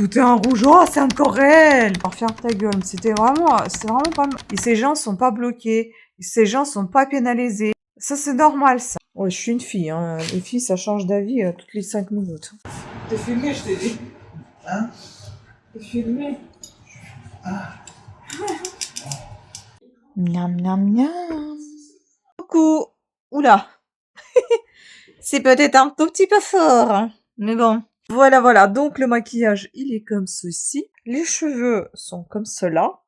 Tout est en rouge. Oh, c'est encore elle. Alors, ferme ta gueule. C'est vraiment pas... Et ces gens sont pas bloqués. Et ces gens sont pas pénalisés. Ça, c'est normal, ça. Ouais, je suis une fille, hein. Les filles, ça change d'avis toutes les 5 minutes. T'es filmé, je t'ai dit. Hein? T'es filmé. Miam, miam, miam. Coucou. Oula. C'est peut-être un tout petit peu fort, hein. Mais bon. Voilà. Donc, le maquillage, il est comme ceci. Les cheveux sont comme cela.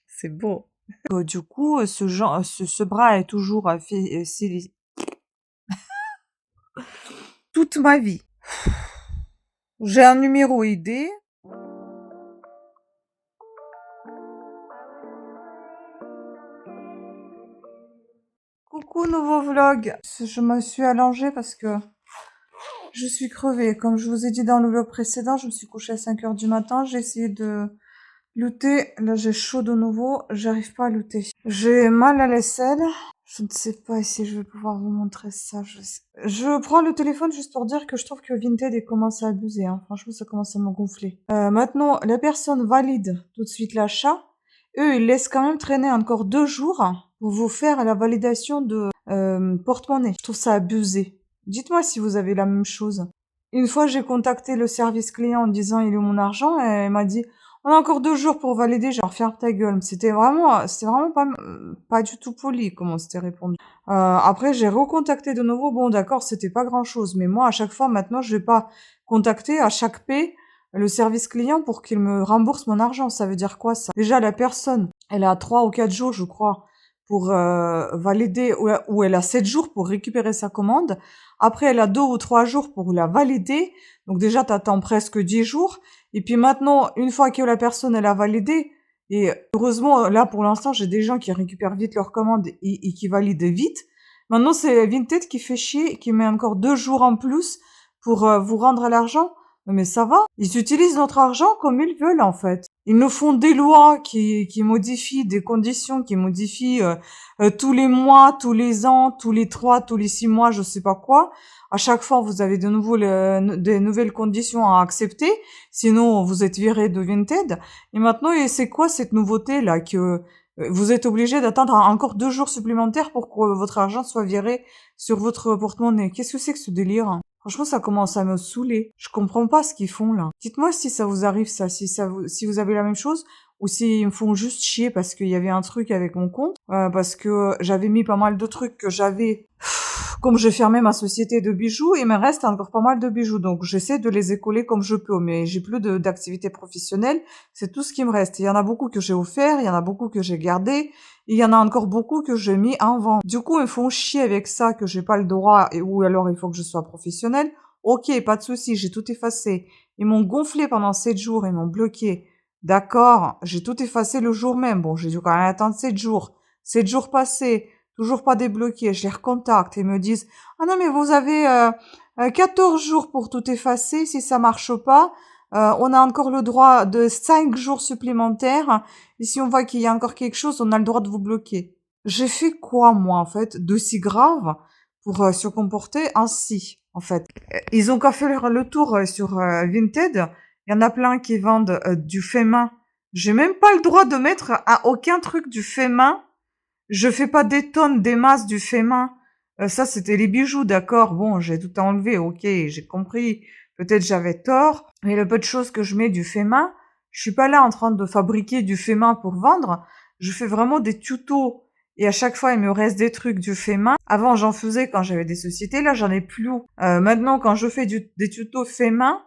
C'est beau. Du coup, ce bras est toujours fait... toute ma vie. J'ai un numéro ID. Coucou, nouveau vlog. Je me suis allongée parce que je suis crevée. Comme je vous ai dit dans le vlog précédent, je me suis couchée à 5h du matin. J'ai essayé de lutter. Là, j'ai chaud de nouveau. J'arrive pas à lutter. J'ai mal à l'aisselle. Je ne sais pas si je vais pouvoir vous montrer ça. Je prends le téléphone juste pour dire que je trouve que Vinted commence à abuser. Hein. Franchement, ça commence à me gonfler. Maintenant, la personne valide tout de suite l'achat. Eux, ils laissent quand même traîner encore 2 jours pour vous faire la validation de porte-monnaie. Je trouve ça abusé. Dites-moi si vous avez la même chose. Une fois, j'ai contacté le service client en disant il est où mon argent et elle m'a dit on a encore 2 jours pour valider. Genre ferme ta gueule. C'était vraiment pas du tout poli comment c'était répondu. Après, j'ai recontacté de nouveau. Bon, d'accord, c'était pas grand-chose, mais moi à chaque fois maintenant, je vais pas contacter à chaque paie le service client pour qu'il me rembourse mon argent. Ça veut dire quoi, ça? Déjà, la personne, elle a 3 ou 4 jours, je crois, pour valider, ou elle a 7 jours pour récupérer sa commande. Après, elle a 2 ou 3 jours pour la valider. Donc déjà, t'attends presque 10 jours. Et puis maintenant, une fois que la personne, elle a validé, et heureusement, là, pour l'instant, j'ai des gens qui récupèrent vite leur commande et qui valident vite. Maintenant, c'est Vinted qui fait chier, qui met encore 2 jours en plus pour vous rendre l'argent. Mais ça va. Ils utilisent notre argent comme ils veulent, en fait. Ils nous font des lois qui modifient, des conditions qui modifient tous les mois, tous les ans, tous les 3, tous les 6 mois, je sais pas quoi. À chaque fois, vous avez des nouvelles conditions à accepter. Sinon, vous êtes viré de Vinted. Et maintenant, c'est quoi cette nouveauté-là que vous êtes obligé d'attendre encore 2 jours supplémentaires pour que votre argent soit viré sur votre porte-monnaie? Qu'est-ce que c'est que ce délire? Franchement, ça commence à me saouler. Je comprends pas ce qu'ils font, là. Dites-moi si ça vous arrive, ça, si vous avez la même chose, ou s'ils me font juste chier parce qu'il y avait un truc avec mon compte, parce que j'avais mis pas mal de trucs que j'avais, comme j'ai fermé ma société de bijoux, il me reste encore pas mal de bijoux, donc j'essaie de les écoler comme je peux, mais j'ai plus d'activité professionnelle, c'est tout ce qui me reste. Il y en a beaucoup que j'ai offert, il y en a beaucoup que j'ai gardé, il y en a encore beaucoup que j'ai mis en vente. Du coup, ils me font chier avec ça, que j'ai pas le droit, ou alors il faut que je sois professionnelle. Ok, pas de souci, j'ai tout effacé. Ils m'ont gonflé pendant 7 jours, ils m'ont bloqué. D'accord, j'ai tout effacé le jour même. Bon, j'ai dû quand même attendre 7 jours. 7 jours passés, toujours pas débloqué. Je les recontacte et ils me disent « Ah non, mais vous avez 14 jours pour tout effacer. Si ça marche pas, on a encore le droit de 5 jours supplémentaires. Et si on voit qu'il y a encore quelque chose, on a le droit de vous bloquer. » J'ai fait quoi, moi, en fait, de si grave pour se comporter ainsi, en fait? Ils ont qu'à faire le tour sur Vinted. Il y en a plein qui vendent du fait main. J'ai même pas le droit de mettre à aucun truc du fait main. Je fais pas des tonnes, des masses du fait main. Ça, c'était les bijoux, d'accord. Bon, j'ai tout enlevé, ok, j'ai compris. Peut-être j'avais tort. Mais le peu de choses que je mets du fait main, je suis pas là en train de fabriquer du fait main pour vendre. Je fais vraiment des tutos. Et à chaque fois, il me reste des trucs du fait main. Avant, j'en faisais quand j'avais des sociétés. Là, j'en ai plus. Maintenant, quand je fais des tutos fait main,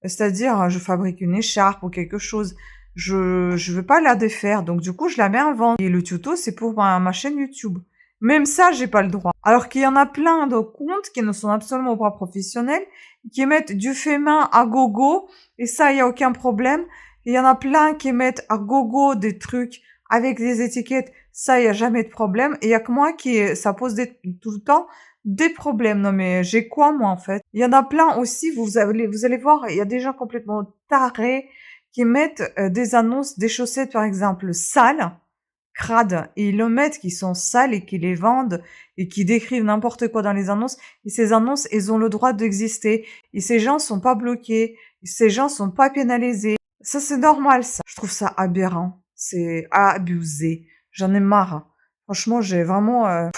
c'est-à-dire, je fabrique une écharpe ou quelque chose, je veux pas la défaire. Donc, du coup, je la mets en vente. Et le tuto, c'est pour ma chaîne YouTube. Même ça, j'ai pas le droit. Alors qu'il y en a plein de comptes qui ne sont absolument pas professionnels, qui mettent du fait main à gogo, et ça, il y a aucun problème. Il y en a plein qui mettent à gogo des trucs avec des étiquettes, ça, il y a jamais de problème. Et il y a que moi ça pose tout le temps des problèmes. Non, mais j'ai quoi, moi, en fait? Il y en a plein aussi, vous allez voir, il y a des gens complètement tarés qui mettent des annonces, des chaussettes, par exemple, sales, crades et ils le mettent, qui sont sales et qui les vendent et qui décrivent n'importe quoi dans les annonces. Et ces annonces, elles ont le droit d'exister. Et ces gens sont pas bloqués. Et ces gens sont pas pénalisés. Ça, c'est normal, ça. Je trouve ça aberrant. C'est abusé. J'en ai marre. Franchement, j'ai vraiment...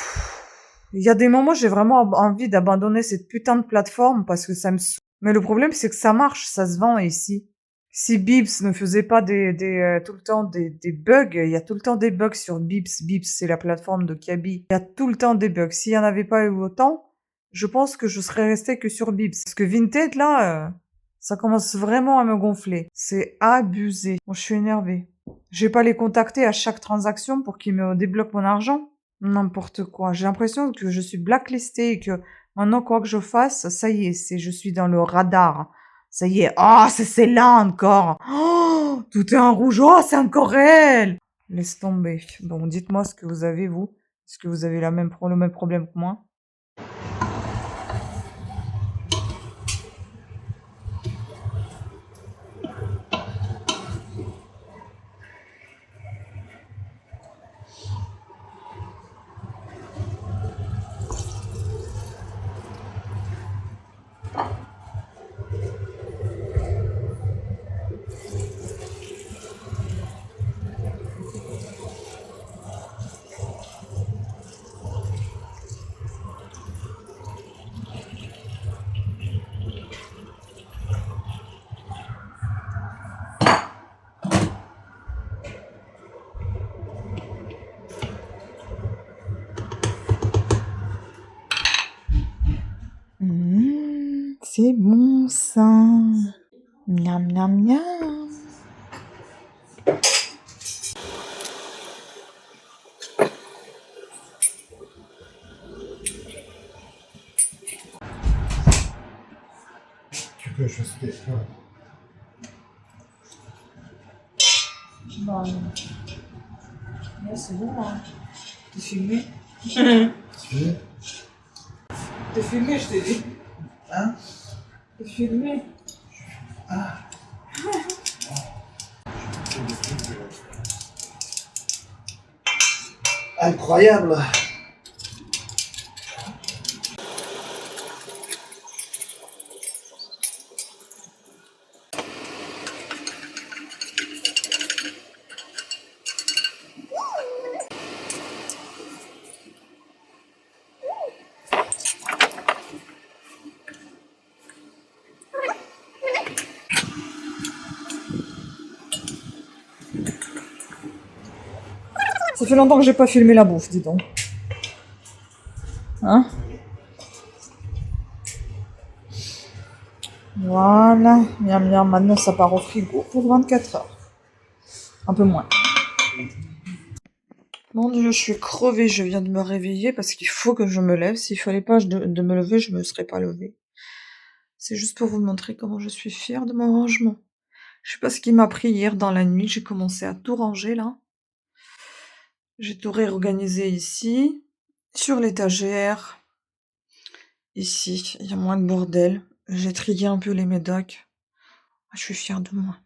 Il y a des moments, j'ai vraiment envie d'abandonner cette putain de plateforme parce que ça me saoule. Mais le problème, c'est que ça marche, ça se vend ici. Si Bibs ne faisait pas tout le temps des bugs, il y a tout le temps des bugs sur Bibs. Bibs, c'est la plateforme de Kaby. Il y a tout le temps des bugs. S'il y en avait pas eu autant, je pense que je serais restée que sur Bibs. Parce que Vinted, là, ça commence vraiment à me gonfler. C'est abusé. Bon, je suis énervée. Je vais pas les contacter à chaque transaction pour qu'ils me débloquent mon argent. N'importe quoi. J'ai l'impression que je suis blacklistée et que maintenant, quoi que je fasse, ça y est, je suis dans le radar. Ça y est. Oh, c'est là encore. Oh, tout est en rouge. Oh, c'est encore réel. Laisse tomber. Bon, dites-moi ce que vous avez, vous. Est-ce que vous avez le même problème que moi? C'est bon ça. Miam miam miam. Tu veux que je fasse des... Bah, là, c'est bon, hein. T'es filmé. Tu veux? T'es filmé, je t'ai dit. Hein? T'es filmé. Ah. Incroyable. Ça fait longtemps que j'ai pas filmé la bouffe, dis donc. Hein? Voilà. Miam miam, maintenant ça part au frigo pour 24 heures. Un peu moins. Mon Dieu, je suis crevée, je viens de me réveiller parce qu'il faut que je me lève. S'il fallait pas de me lever, je me serais pas levée. C'est juste pour vous montrer comment je suis fière de mon rangement. Je sais pas ce qui m'a pris hier dans la nuit, j'ai commencé à tout ranger là. J'ai tout réorganisé ici, sur l'étagère. Ici, il y a moins de bordel. J'ai trié un peu les médocs. Je suis fière de moi.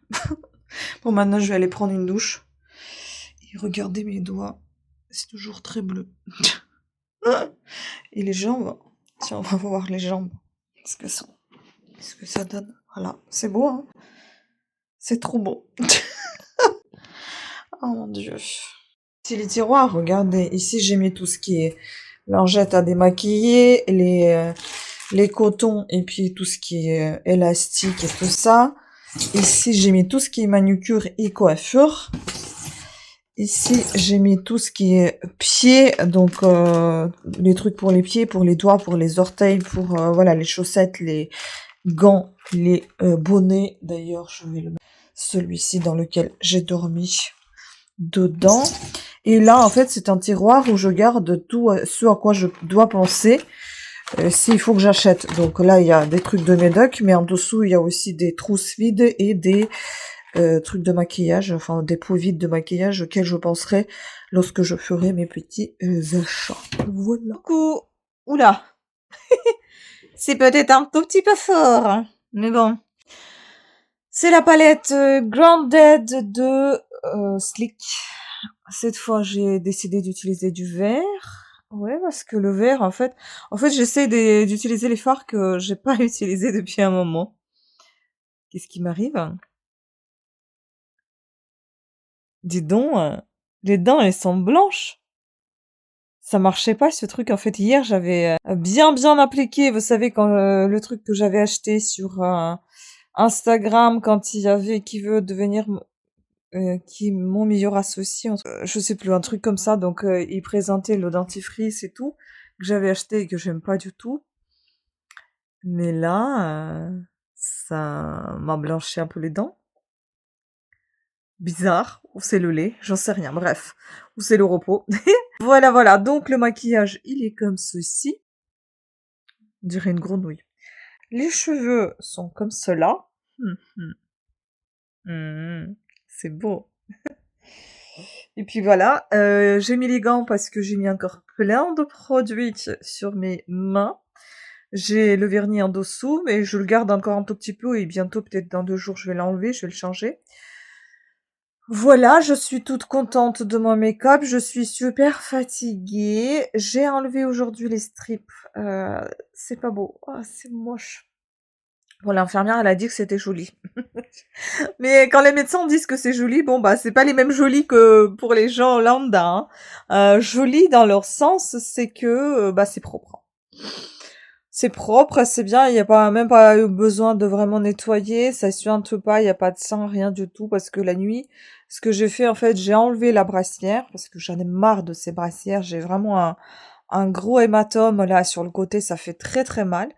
Bon, maintenant, je vais aller prendre une douche. Et regardez mes doigts. C'est toujours très bleu. Et les jambes. Si on va voir les jambes. Qu'est-ce que ça donne? Voilà. C'est beau, hein? C'est trop beau. Oh mon Dieu. Ici, les tiroirs, regardez. Ici, j'ai mis tout ce qui est lingettes à démaquiller, les cotons et puis tout ce qui est élastique et tout ça. Ici, j'ai mis tout ce qui est manucure et coiffure. Ici, j'ai mis tout ce qui est pieds, donc les trucs pour les pieds, pour les doigts, pour les orteils, pour voilà les chaussettes, les gants, les bonnets. D'ailleurs, je vais le mettre celui-ci dans lequel j'ai dormi dedans. Et là, en fait, c'est un tiroir où je garde tout ce à quoi je dois penser s'il faut que j'achète. Donc là, il y a des trucs de médoc, mais en dessous, il y a aussi des trousses vides et des trucs de maquillage, enfin des pots vides de maquillage auxquels je penserai lorsque je ferai mes petits achats. Voilà. Coucou. Oula. C'est peut-être un tout petit peu fort, hein, mais bon. C'est la palette Grounded de Slick. Cette fois, j'ai décidé d'utiliser du verre. Ouais, parce que le verre, en fait, j'essaie d'utiliser les fards que j'ai pas utilisés depuis un moment. Qu'est-ce qui m'arrive? Dis donc, les dents, elles sont blanches. Ça marchait pas ce truc. En fait, hier, j'avais bien appliqué. Vous savez, quand le truc que j'avais acheté sur Instagram, quand il y avait qui veut devenir qui est mon meilleur associé, je sais plus, un truc comme ça. Donc, il présentait le dentifrice et tout, que j'avais acheté et que j'aime pas du tout. Mais là, ça m'a blanchi un peu les dents. Bizarre, ou c'est le lait, j'en sais rien, bref. Ou c'est le repos. Voilà. Donc, le maquillage, il est comme ceci. On dirait une grenouille. Les cheveux sont comme cela. C'est beau. Et puis voilà, j'ai mis les gants parce que j'ai mis encore plein de produits sur mes mains. J'ai le vernis en dessous, mais je le garde encore un tout petit peu et bientôt, peut-être dans 2 jours, je vais l'enlever, je vais le changer. Voilà, je suis toute contente de mon make-up, je suis super fatiguée. J'ai enlevé aujourd'hui les strips, c'est pas beau, oh, c'est moche. Bon, l'infirmière, elle a dit que c'était joli. Mais quand les médecins disent que c'est joli, bon, bah, c'est pas les mêmes jolis que pour les gens lambda, hein. Joli dans leur sens, c'est que, bah, c'est propre. C'est propre, c'est bien, il y a pas, même pas eu besoin de vraiment nettoyer, ça suinte pas, il y a pas de sang, rien du tout, parce que la nuit, ce que j'ai fait, en fait, j'ai enlevé la brassière, parce que j'en ai marre de ces brassières, j'ai vraiment un gros hématome là sur le côté, ça fait très mal.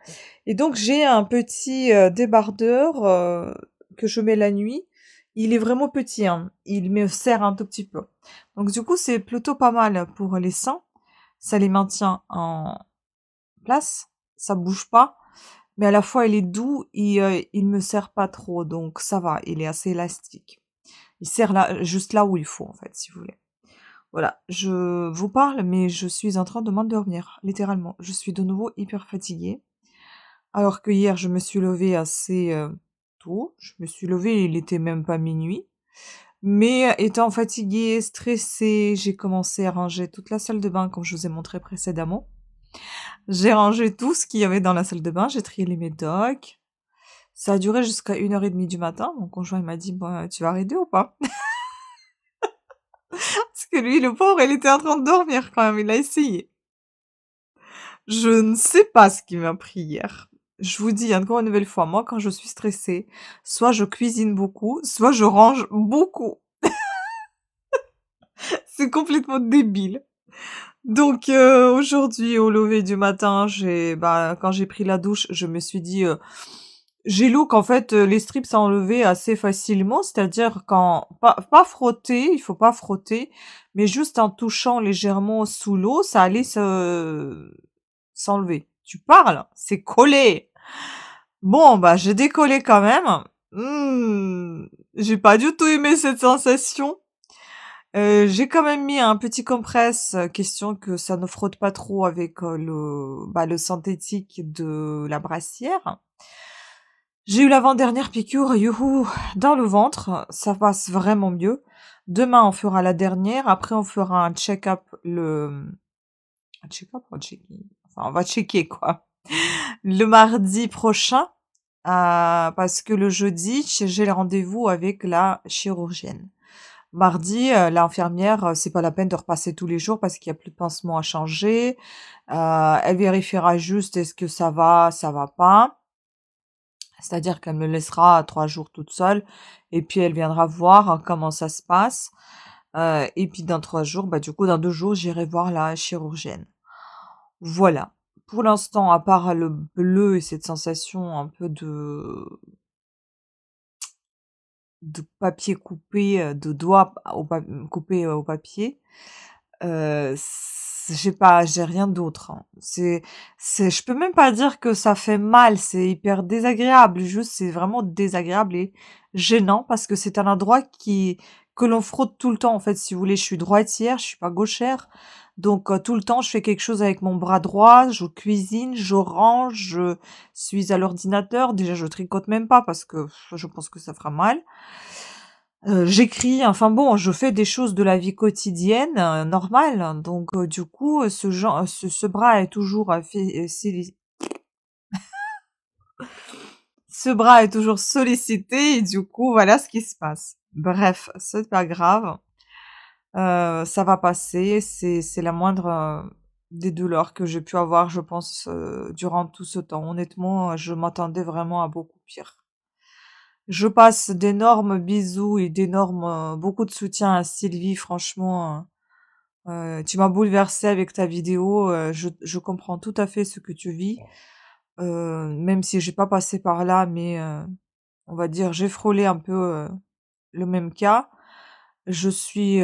Et donc j'ai un petit débardeur que je mets la nuit. Il est vraiment petit, hein. Il me sert un tout petit peu. Donc du coup c'est plutôt pas mal pour les seins. Ça les maintient en place, ça bouge pas, mais à la fois il est doux et il me sert pas trop, donc ça va, il est assez élastique. Il sert là, juste là où il faut en fait, si vous voulez. Voilà, je vous parle, mais je suis en train de m'endormir, littéralement. Je suis de nouveau hyper fatiguée. Alors que hier, je me suis levée assez tôt. Je me suis levée, il était même pas minuit. Mais étant fatiguée, stressée, j'ai commencé à ranger toute la salle de bain, comme je vous ai montré précédemment. J'ai rangé tout ce qu'il y avait dans la salle de bain, j'ai trié les médocs. Ça a duré jusqu'à 1h30 du matin. Mon conjoint il m'a dit, bon, tu vas arrêter ou pas? Parce que lui, le pauvre, il était en train de dormir quand même, il a essayé. Je ne sais pas ce qui m'a pris hier. Je vous dis encore une nouvelle fois, moi, quand je suis stressée, soit je cuisine beaucoup, soit je range beaucoup. C'est complètement débile. Donc aujourd'hui, au lever du matin, quand j'ai pris la douche, je me suis dit, j'ai look en fait, les strips à enlever assez facilement, c'est-à-dire quand pas frotter, il faut pas frotter, mais juste en touchant légèrement sous l'eau, ça allait s'enlever. Tu parles? C'est collé. Bon, bah, j'ai décollé quand même. J'ai pas du tout aimé cette sensation. J'ai quand même mis un petit compresse, question que ça ne frotte pas trop avec le synthétique de la brassière. J'ai eu l'avant-dernière piqûre, youhou, dans le ventre. Ça passe vraiment mieux. Demain, on fera la dernière. Après, on fera un check-up un check-up ou un check-in? Enfin, on va checker, quoi. Le mardi prochain, parce que le jeudi, j'ai le rendez-vous avec la chirurgienne. Mardi, l'infirmière, c'est pas la peine de repasser tous les jours parce qu'il y a plus de pansements à changer. Elle vérifiera juste est-ce que ça va pas. C'est-à-dire qu'elle me laissera 3 jours toute seule et puis elle viendra voir comment ça se passe. Et puis dans 3 jours, bah, du coup, dans 2 jours, j'irai voir la chirurgienne. Voilà. Pour l'instant, à part le bleu et cette sensation un peu de papier coupé, de doigts coupés au papier, j'ai rien d'autre, hein. Je peux même pas dire que ça fait mal, c'est hyper désagréable, juste c'est vraiment désagréable et gênant parce que c'est un endroit que l'on frotte tout le temps en fait, si vous voulez. Je suis droitière, je suis pas gauchère, donc tout le temps je fais quelque chose avec mon bras droit, je cuisine, je range, je suis à l'ordinateur. Déjà je tricote même pas parce que je pense que ça fera mal. J'écris, enfin bon, je fais des choses de la vie quotidienne, normales, donc du coup, ce bras est toujours, fait, ce bras est toujours sollicité et du coup, voilà ce qui se passe. Bref, c'est pas grave, ça va passer, c'est la moindre, des douleurs que j'ai pu avoir, je pense, durant tout ce temps. Honnêtement, je m'attendais vraiment à beaucoup pire. Je passe d'énormes bisous et d'énormes, beaucoup de soutien à Sylvie, franchement, tu m'as bouleversée avec ta vidéo, je comprends tout à fait ce que tu vis, même si j'ai pas passé par là, mais on va dire, j'ai frôlé un peu, le même cas. Je suis,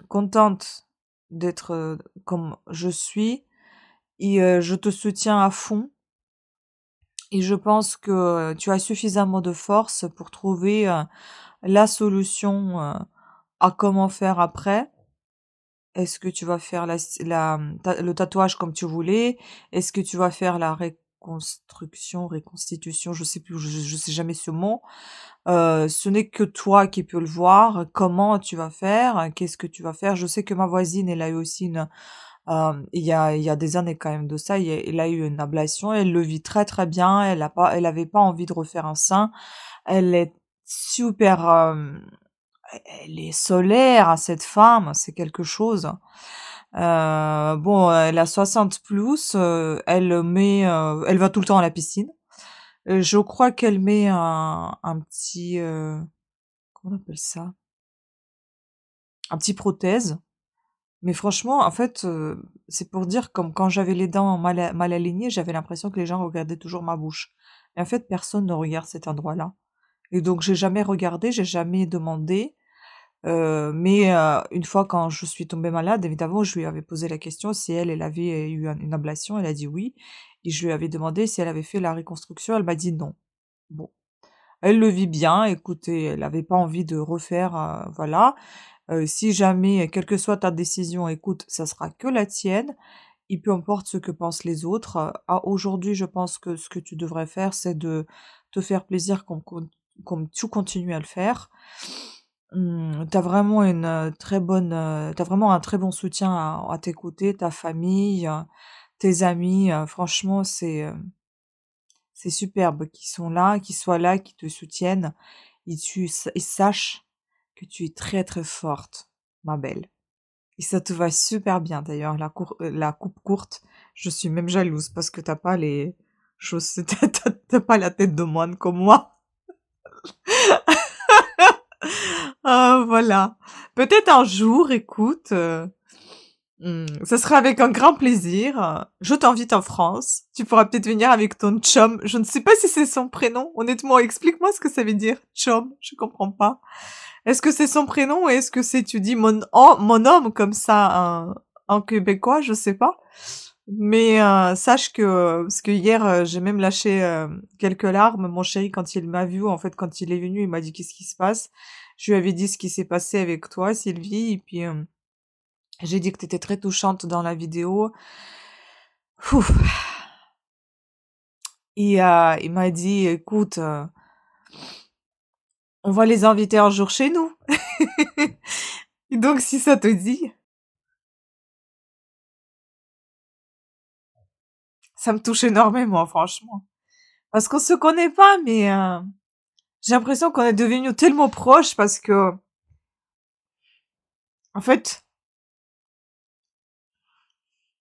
contente d'être, comme je suis et je te soutiens à fond et je pense que tu as suffisamment de force pour trouver, la solution, à comment faire après. Est-ce que tu vas faire le tatouage comme tu voulais? Est-ce que tu vas faire la reconstitution, je sais plus, je sais jamais ce mot. Ce n'est que toi qui peux le voir. Comment tu vas faire? Qu'est-ce que tu vas faire? Je sais que ma voisine, elle a eu aussi il y a des années quand même de ça, elle a eu une ablation, elle le vit très, très bien, elle avait pas envie de refaire un sein. Elle est super, elle est solaire, cette femme, c'est quelque chose. Bon, elle a 60 plus, elle va tout le temps à la piscine. Je crois qu'elle met un petit, comment on appelle ça? Un petit prothèse. Mais franchement, en fait, c'est pour dire comme quand j'avais les dents mal alignées, j'avais l'impression que les gens regardaient toujours ma bouche. Et en fait, personne ne regarde cet endroit-là. Et donc j'ai jamais regardé, j'ai jamais demandé. Mais une fois quand je suis tombée malade, évidemment, je lui avais posé la question si elle avait eu une ablation. Elle a dit oui et je lui avais demandé si elle avait fait la reconstruction. Elle m'a dit non. Bon, elle le vit bien, écoutez, elle avait pas envie de refaire, voilà. Si jamais, quelle que soit ta décision, écoute, ça sera que la tienne et peu importe ce que pensent les autres. Aujourd'hui, je pense que ce que tu devrais faire, c'est de te faire plaisir comme tu continues à le faire. Tu vraiment une, très bonne, tu vraiment un très bon soutien à tes côtés, ta famille, tes amis, franchement, c'est superbe qu'ils soient là, qu'ils te soutiennent et sachent que tu es très, très forte, ma belle. Et ça te va super bien d'ailleurs, la coupe courte. Je suis même jalouse parce que t'as pas les choses, tu pas la tête de moine comme moi. Ah voilà. Peut-être un jour, écoute, ça sera avec un grand plaisir. Je t'invite en France. Tu pourras peut-être venir avec ton chum. Je ne sais pas si c'est son prénom. Honnêtement, explique-moi ce que ça veut dire, chum. Je comprends pas. Est-ce que c'est son prénom ou est-ce que c'est, tu dis mon homme comme ça en québécois, je sais pas. Mais sache que parce que hier j'ai même lâché quelques larmes. Mon chéri quand il m'a vu, en fait quand il est venu, il m'a dit qu'est-ce qui se passe. Je lui avais dit ce qui s'est passé avec toi, Sylvie, et puis j'ai dit que t'étais très touchante dans la vidéo. Ouf. Et il m'a dit écoute, on va les inviter un jour chez nous. Et donc si ça te dit, ça me touche énormément franchement. Parce qu'on se connaît pas, mais j'ai l'impression qu'on est devenus tellement proches parce que, en fait,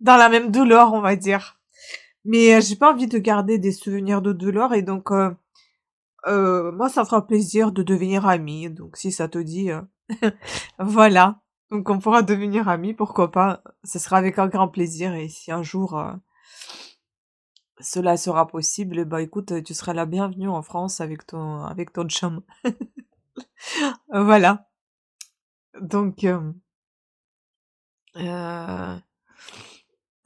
dans la même douleur, on va dire. Mais j'ai pas envie de garder des souvenirs de douleur et donc, moi, ça me fera plaisir de devenir amis. Donc, si ça te dit, voilà. Donc, on pourra devenir amis, pourquoi pas. Ce sera avec un grand plaisir et si un jour, cela sera possible, bah écoute, tu seras la bienvenue en France avec ton chum. Voilà. Donc, heu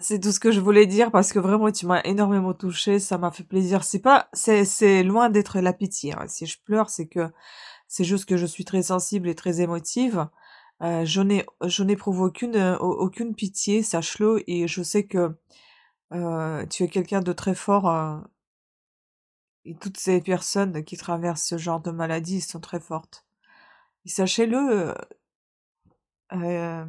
c'est tout ce que je voulais dire parce que vraiment tu m'as énormément touchée, ça m'a fait plaisir. C'est loin d'être la pitié, hein. Si je pleure, c'est juste que je suis très sensible et très émotive. Je n'éprouve aucune pitié, sache-le et je sais que, tu es quelqu'un de très fort, et toutes ces personnes qui traversent ce genre de maladie sont très fortes. Et sachez-le, euh,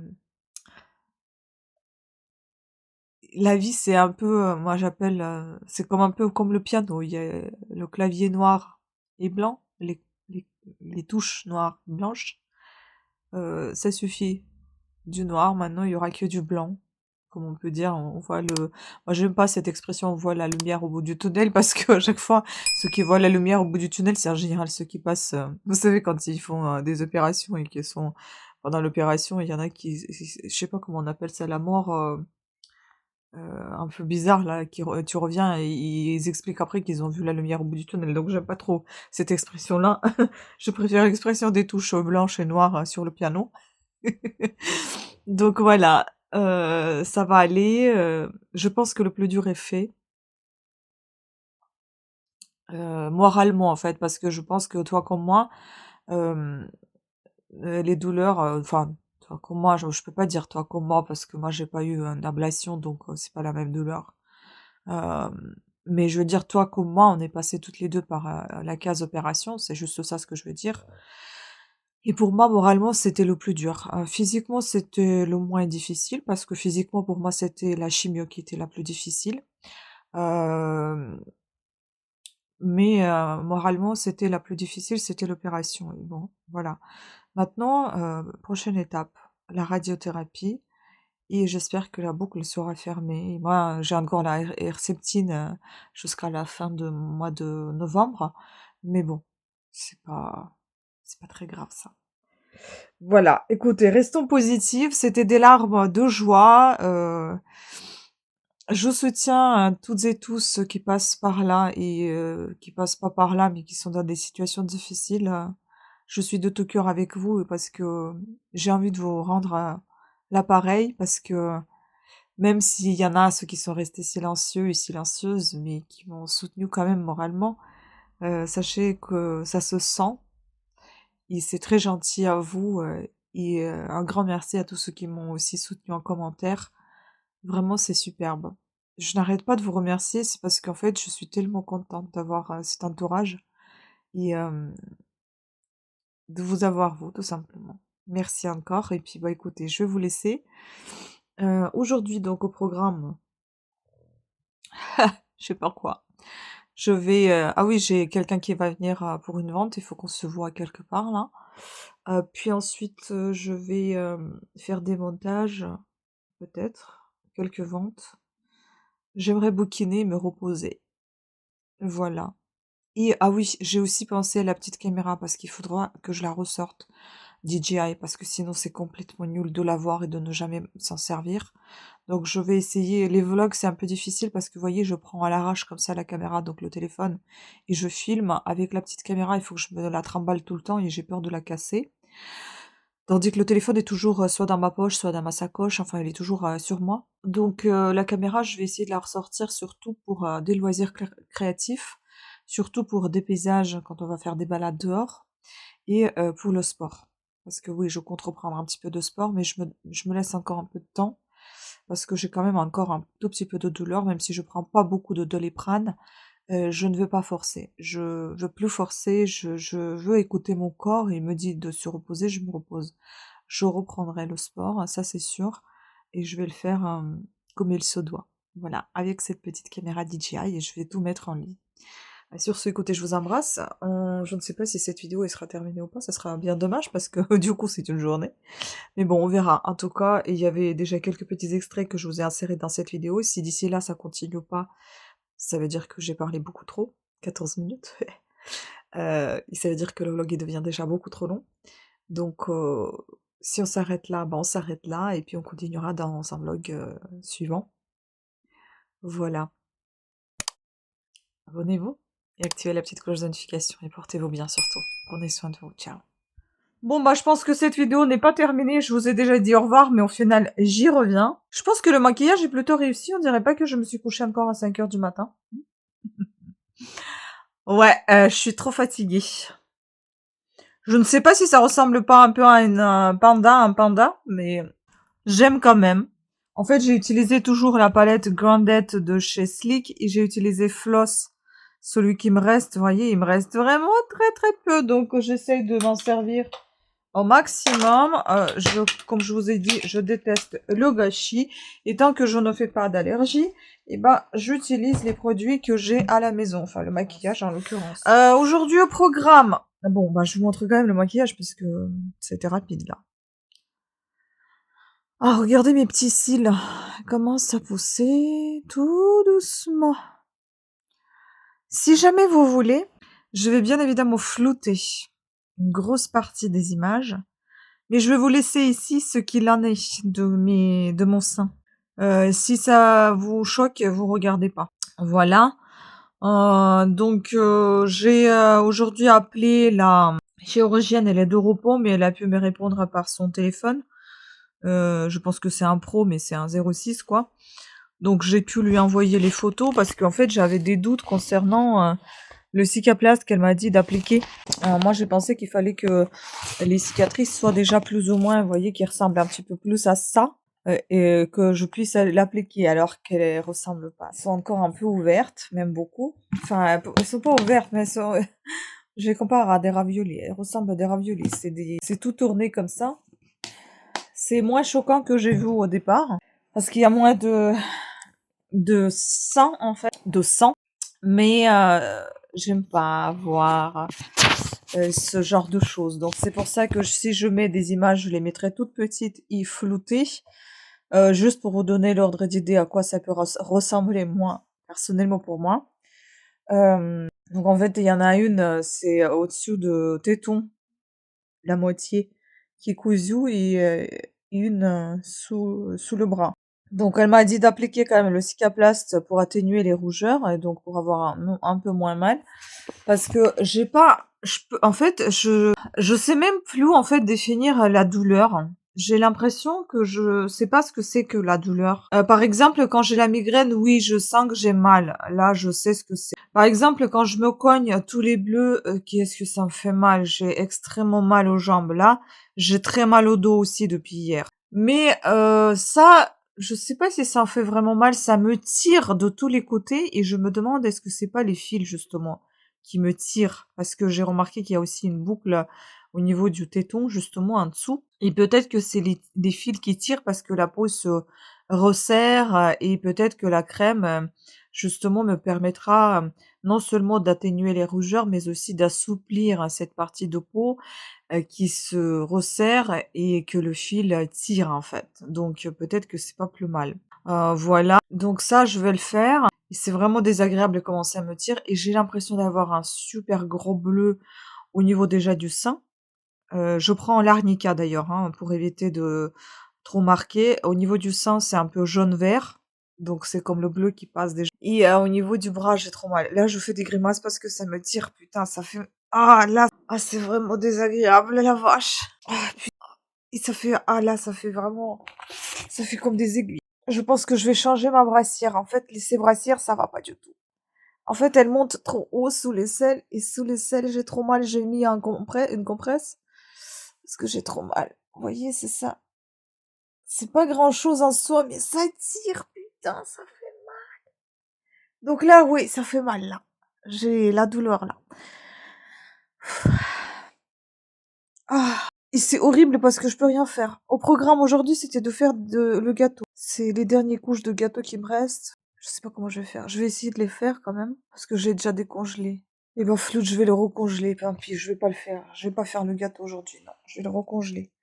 la vie, c'est un peu, moi j'appelle, c'est comme un peu comme le piano. Il y a le clavier noir et blanc, les, les touches noires et blanches. Ça suffit. Du noir, maintenant il y aura que du blanc. Comme on peut dire, on voit le. Moi j'aime pas cette expression, on voit la lumière au bout du tunnel parce que à chaque fois, ceux qui voient la lumière au bout du tunnel, c'est en général ceux qui passent. Vous savez quand ils font des opérations et qui sont pendant l'opération, il y en a qui, je sais pas comment on appelle ça, la mort. Un peu bizarre là, tu reviens et ils expliquent après qu'ils ont vu la lumière au bout du tunnel, donc j'aime pas trop cette expression-là. Je préfère l'expression des touches blanches et noires sur le piano. Donc voilà, ça va aller. Je pense que le plus dur est fait, moralement en fait, parce que je pense que toi comme moi, euh, les douleurs, enfin toi comme moi, je peux pas dire toi comme moi parce que moi j'ai pas eu une ablation, donc c'est pas la même douleur. Euh, mais je veux dire, toi comme moi, on est passé toutes les deux par la case opération, c'est juste ça ce que je veux dire. Et pour moi, moralement, c'était le plus dur. Physiquement, c'était le moins difficile parce que physiquement, pour moi, c'était la chimio qui était la plus difficile. Euh, mais moralement, c'était la plus difficile, c'était l'opération. Et bon, voilà. Maintenant, prochaine étape, la radiothérapie. Et j'espère que la boucle sera fermée. Et moi, j'ai encore la Herceptine jusqu'à la fin du mois de novembre. Mais bon, c'est pas, c'est pas très grave ça. Voilà, écoutez, restons positifs. C'était des larmes de joie. Je soutiens toutes et tous ceux qui passent par là et qui passent pas par là, mais qui sont dans des situations difficiles. Je suis de tout cœur avec vous parce que j'ai envie de vous rendre l'appareil parce que même s'il y en a ceux qui sont restés silencieux et silencieuses, mais qui m'ont soutenu quand même moralement, sachez que ça se sent et c'est très gentil à vous. Et un grand merci à tous ceux qui m'ont aussi soutenu en commentaire. Vraiment, c'est superbe. Je n'arrête pas de vous remercier, c'est parce qu'en fait, je suis tellement contente d'avoir cet entourage et de vous avoir vous, tout simplement. Merci encore. Et puis, bah écoutez, je vais vous laisser. Aujourd'hui, donc au programme, je sais pas quoi. Je vais. Ah oui, j'ai quelqu'un qui va venir pour une vente. Il faut qu'on se voit quelque part là. Puis ensuite, je vais faire des montages, peut-être, quelques ventes. J'aimerais bouquiner, me reposer. Voilà. Et ah oui, j'ai aussi pensé à la petite caméra parce qu'il faudra que je la ressorte DJI parce que sinon c'est complètement nul de l'avoir et de ne jamais s'en servir. Donc je vais essayer. Les vlogs c'est un peu difficile parce que vous voyez, je prends à l'arrache comme ça la caméra, donc le téléphone, et je filme. Avec la petite caméra, il faut que je me la trimballe tout le temps et j'ai peur de la casser. Tandis que le téléphone est toujours soit dans ma poche, soit dans ma sacoche, enfin il est toujours sur moi. Donc la caméra, je vais essayer de la ressortir surtout pour des loisirs créatifs, surtout pour des paysages quand on va faire des balades dehors, et pour le sport. Parce que oui, je compte reprendre un petit peu de sport, mais je me laisse encore un peu de temps, parce que j'ai quand même encore un tout petit peu de douleur, même si je prends pas beaucoup de Doliprane. Je ne veux pas forcer. Je veux plus forcer, je veux écouter mon corps et il me dit de se reposer, je me repose. Je reprendrai le sport, ça c'est sûr, et je vais le faire comme il se doit. Voilà, avec cette petite caméra DJI et je vais tout mettre en ligne. Sur ce, écoutez, je vous embrasse. Je ne sais pas si cette vidéo elle sera terminée ou pas, ça sera bien dommage parce que du coup c'est une journée. Mais bon, on verra. En tout cas, il y avait déjà quelques petits extraits que je vous ai insérés dans cette vidéo. Si d'ici là ça continue pas, ça veut dire que j'ai parlé beaucoup trop, 14 minutes. Et ça veut dire que le vlog il devient déjà beaucoup trop long. Donc si on s'arrête là, ben on s'arrête là et puis on continuera dans un vlog suivant. Voilà. Abonnez-vous et activez la petite cloche de notification et portez-vous bien surtout. Prenez soin de vous. Ciao. Bon bah je pense que cette vidéo n'est pas terminée, je vous ai déjà dit au revoir, mais au final j'y reviens. Je pense que le maquillage est plutôt réussi, on dirait pas que je me suis couchée encore à 5h du matin. Ouais, je suis trop fatiguée. Je ne sais pas si ça ressemble pas un peu à un panda, mais j'aime quand même. En fait, j'ai utilisé toujours la palette Grandette de chez Sleek et j'ai utilisé Floss, celui qui me reste. Vous voyez, il me reste vraiment très très peu, donc j'essaye de m'en servir au maximum. Comme je vous ai dit, je déteste le gâchis. Et tant que je ne fais pas d'allergie, eh ben, j'utilise les produits que j'ai à la maison. Enfin, le maquillage en l'occurrence. Aujourd'hui au programme. Bon, bah, je vous montre quand même le maquillage puisque c'était rapide là. Ah, regardez mes petits cils. Ils commencent à pousser tout doucement. Si jamais vous voulez, je vais bien évidemment flouter une grosse partie des images. Mais je vais vous laisser ici ce qu'il en est de mon sein. Si ça vous choque, vous regardez pas. Voilà. J'ai aujourd'hui appelé la chirurgienne, elle est de repos, mais elle a pu me répondre par son téléphone. Je pense que c'est un pro, mais c'est un 06 quoi. Donc j'ai pu lui envoyer les photos parce qu'en fait j'avais des doutes concernant le cicaplast qu'elle m'a dit d'appliquer. Moi j'ai pensé qu'il fallait que les cicatrices soient déjà plus ou moins, vous voyez, qui ressemblent un petit peu plus à ça. Et que je puisse l'appliquer alors qu'elles ressemblent pas. Elles sont encore un peu ouvertes, même beaucoup. Enfin, elles sont pas ouvertes, mais elles sont... je les compare à des raviolis. Elles ressemblent à des raviolis. C'est tout tourné comme ça. C'est moins choquant que j'ai vu au départ. Parce qu'il y a moins de sang, en fait. De sang. Mais j'aime pas voir ce genre de choses. Donc c'est pour ça que si je mets des images, je les mettrai toutes petites et floutées. Juste pour vous donner l'ordre d'idée à quoi ça peut ressembler, moi, personnellement pour moi. Donc en fait, il y en a une, c'est au-dessus de téton, la moitié, qui est cousue et une sous le bras. Donc elle m'a dit d'appliquer quand même le cicaplast pour atténuer les rougeurs et donc pour avoir un peu moins mal. Parce que j'ai pas... en fait, je sais même plus en fait définir la douleur. J'ai l'impression que je sais pas ce que c'est que la douleur. Par exemple, quand j'ai la migraine, oui, je sens que j'ai mal. Là, je sais ce que c'est. Par exemple, quand je me cogne tous les bleus, qu'est-ce que ça me fait mal? J'ai extrêmement mal aux jambes. Là, j'ai très mal au dos aussi depuis hier. Mais ça, je sais pas si ça en fait vraiment mal. Ça me tire de tous les côtés et je me demande est-ce que c'est pas les fils justement qui me tirent, parce que j'ai remarqué qu'il y a aussi une boucle au niveau du téton, justement en dessous. Et peut-être que c'est les fils qui tirent parce que la peau se resserre et peut-être que la crème, justement, me permettra non seulement d'atténuer les rougeurs, mais aussi d'assouplir cette partie de peau qui se resserre et que le fil tire en fait. Donc peut-être que c'est pas plus mal. Voilà, donc ça je vais le faire. Et c'est vraiment désagréable de commencer à me tirer et j'ai l'impression d'avoir un super gros bleu au niveau déjà du sein. Je prends l'arnica d'ailleurs, hein, pour éviter de trop marquer. Au niveau du sein, c'est un peu jaune-vert, donc c'est comme le bleu qui passe déjà. Et au niveau du bras, j'ai trop mal. Là, je fais des grimaces parce que ça me tire, putain, ça fait... Ah là, ah c'est vraiment désagréable, la vache. Ah putain. Et ça fait... Ah là, ça fait vraiment... Ça fait comme des aiguilles. Je pense que je vais changer ma brassière. En fait, ces brassières, ça va pas du tout. En fait, elles montent trop haut sous les selles. Et sous les selles, j'ai trop mal. J'ai mis une compresse. Parce que j'ai trop mal. Vous voyez, c'est ça. C'est pas grand chose en soi, mais ça tire. Putain, ça fait mal. Donc là, oui, ça fait mal, là. J'ai la douleur, là. Ah. Et c'est horrible parce que je peux rien faire. Au programme aujourd'hui, c'était de faire le gâteau. C'est les dernières couches de gâteau qui me restent. Je sais pas comment je vais faire. Je vais essayer de les faire quand même. Parce que j'ai déjà décongelé. Et ben, flûte, je vais le recongeler. Puis je vais pas le faire. Je vais pas faire le gâteau aujourd'hui. Non, je vais le recongeler.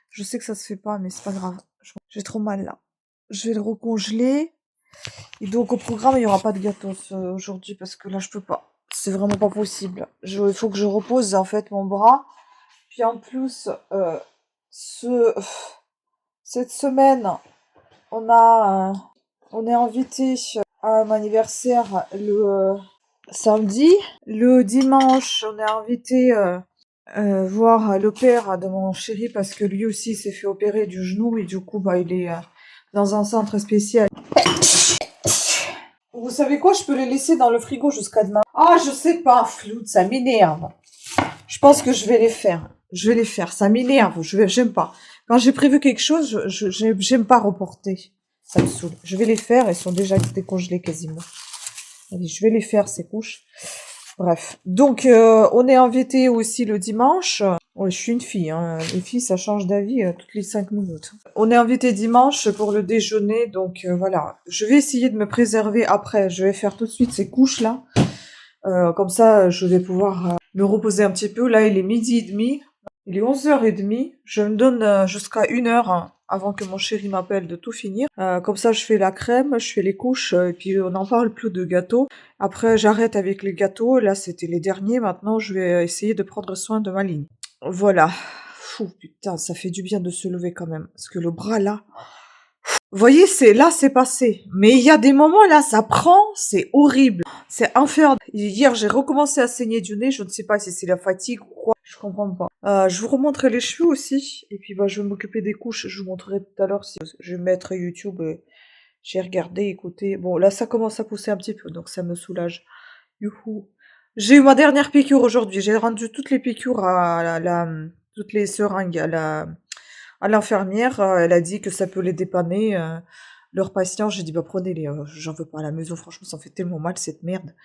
Je sais que ça se fait pas, mais c'est pas grave. J'ai trop mal là. Je vais le recongeler. Et donc au programme, il y aura pas de gâteau aujourd'hui parce que là, je peux pas. C'est vraiment pas possible. Il faut que je repose en fait mon bras. Puis en plus, cette semaine, on est invité à mon anniversaire le samedi. Le dimanche, on est invité voir le père de mon chéri parce que lui aussi s'est fait opérer du genou et du coup, bah, il est dans un centre spécial. Vous savez quoi? Je peux les laisser dans le frigo jusqu'à demain. Ah, je sais pas, Floute, ça m'énerve. Je pense que je vais les faire. Je vais les faire. Ça m'énerve. J'aime pas. Quand j'ai prévu quelque chose, j'aime pas reporter. Ça me saoule. Je vais les faire. Elles sont déjà décongelées quasiment. Allez, je vais les faire, ces couches. Bref. Donc, on est invité aussi le dimanche. Ouais, je suis une fille, hein. Les filles, ça change d'avis toutes les 5 minutes. On est invité dimanche pour le déjeuner, donc voilà. Je vais essayer de me préserver après. Je vais faire tout de suite ces couches-là. Comme ça, je vais pouvoir me reposer un petit peu. Là, il est 12h30. Il est 11h30. Je me donne jusqu'à 1h hein, avant que mon chéri m'appelle de tout finir. Comme ça, je fais la crème, je fais les couches, et puis on n'en parle plus de gâteaux. Après, j'arrête avec les gâteaux. Là, c'était les derniers. Maintenant, je vais essayer de prendre soin de ma ligne. Voilà. Fou, putain, ça fait du bien de se lever quand même. Parce que le bras, là... Vous voyez, c'est passé. Mais il y a des moments, là, ça prend, c'est horrible. C'est infernal. Hier, j'ai recommencé à saigner du nez. Je ne sais pas si c'est la fatigue ou quoi. Je comprends pas. Je vous remontrerai les cheveux aussi. Et puis, bah, je vais m'occuper des couches. Je vous montrerai tout à l'heure si je vais mettre YouTube. J'ai regardé, écoutez. Bon, là, ça commence à pousser un petit peu, donc ça me soulage. Youhou. J'ai eu ma dernière piqûre aujourd'hui. J'ai rendu toutes les piqûres toutes les seringues à l'infirmière. Elle a dit que ça peut les dépanner. Leurs patients, j'ai dit, bah, prenez-les. J'en veux pas à la maison. Franchement, ça fait tellement mal, cette merde.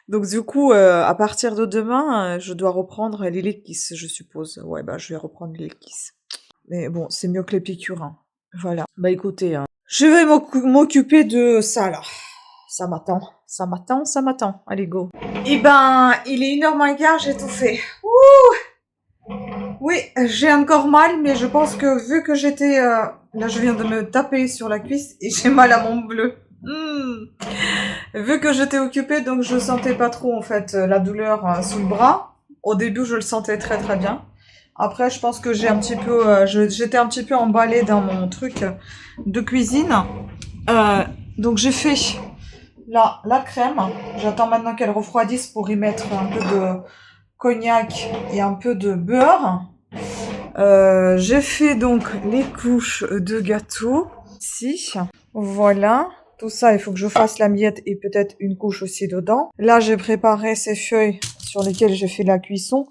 Donc, du coup, à partir de demain, je dois reprendre les Lekis, je suppose. Ouais, bah, je vais reprendre les Lekis. Mais bon, c'est mieux que les piqûres, hein. Voilà. Bah, écoutez, hein. Je vais m'occuper de ça, là. Ça m'attend. Allez, go. Eh ben, il est 1h moins quart, j'ai tout fait. Ouh! Oui, j'ai encore mal, mais je pense que vu que j'étais... Là, je viens de me taper sur la cuisse et j'ai mal à mon bleu. Vu que j'étais occupée, donc je sentais pas trop, en fait, la douleur sous le bras. Au début, je le sentais très très bien. Après, je pense que j'ai un petit peu... j'étais un petit peu emballée dans mon truc de cuisine. Donc, j'ai fait... Là, la crème, j'attends maintenant qu'elle refroidisse pour y mettre un peu de cognac et un peu de beurre. J'ai fait donc les couches de gâteau ici. Voilà. Tout ça, il faut que je fasse la miette et peut-être une couche aussi dedans. Là, j'ai préparé ces feuilles sur lesquelles j'ai fait la cuisson.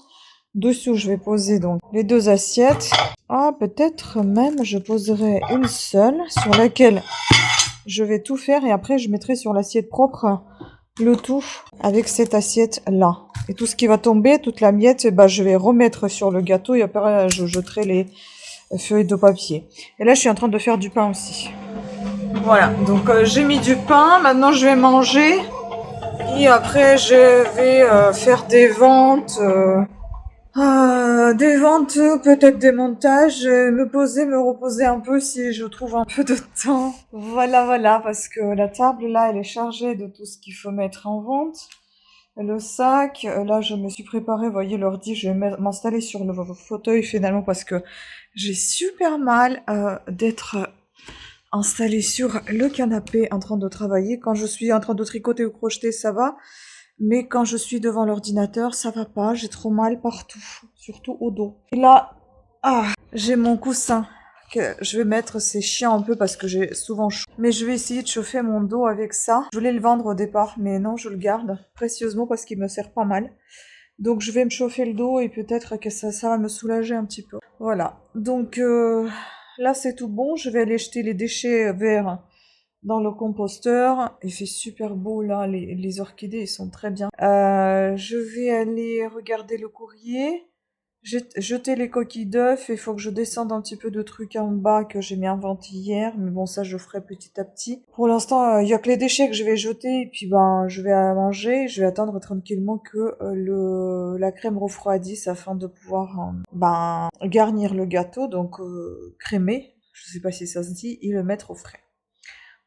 Dessous, je vais poser donc les 2 assiettes. Ah, peut-être même je poserai une seule sur laquelle je vais tout faire et après je mettrai sur l'assiette propre le tout avec cette assiette là. Et tout ce qui va tomber, toute la miette, bah, je vais remettre sur le gâteau et après je jetterai les feuilles de papier. Et là je suis en train de faire du pain aussi. Voilà, donc j'ai mis du pain, maintenant je vais manger et après je vais faire des ventes. Des ventes, peut-être des montages, me poser, me reposer un peu si je trouve un peu de temps. Voilà, parce que la table là, elle est chargée de tout ce qu'il faut mettre en vente. Le sac, là je me suis préparée, vous voyez l'ordi, je vais m'installer sur le fauteuil finalement parce que j'ai super mal d'être installée sur le canapé en train de travailler. Quand je suis en train de tricoter ou crocheter, ça va. Mais quand je suis devant l'ordinateur, ça va pas, j'ai trop mal partout, surtout au dos. Et là, j'ai mon coussin que je vais mettre, c'est chiant un peu parce que j'ai souvent chaud. Mais je vais essayer de chauffer mon dos avec ça. Je voulais le vendre au départ, mais non, je le garde précieusement parce qu'il me sert pas mal. Donc je vais me chauffer le dos et peut-être que ça va me soulager un petit peu. Voilà, donc là c'est tout bon, je vais aller jeter les déchets verts dans le composteur. Il fait super beau là, les orchidées ils sont très bien. Je vais aller regarder le courrier, jeter les coquilles d'œufs. Il faut que je descende un petit peu de trucs en bas que j'ai mis en vente hier, mais bon ça je ferai petit à petit. Pour l'instant il y a que les déchets que je vais jeter et puis ben je vais manger. Je vais attendre tranquillement que la crème refroidisse afin de pouvoir garnir le gâteau, donc crémer, je sais pas si ça se dit, et le mettre au frais.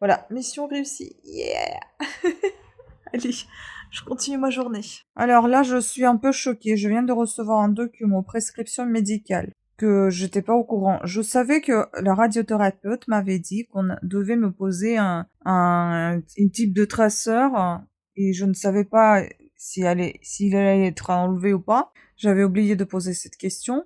Voilà, mission réussie. Yeah. Allez, je continue ma journée. Alors là, je suis un peu choquée. Je viens de recevoir un document prescription médicale que j'étais pas au courant. Je savais que la radiothérapeute m'avait dit qu'on devait me poser un type de traceur et je ne savais pas s'il allait être enlevé ou pas. J'avais oublié de poser cette question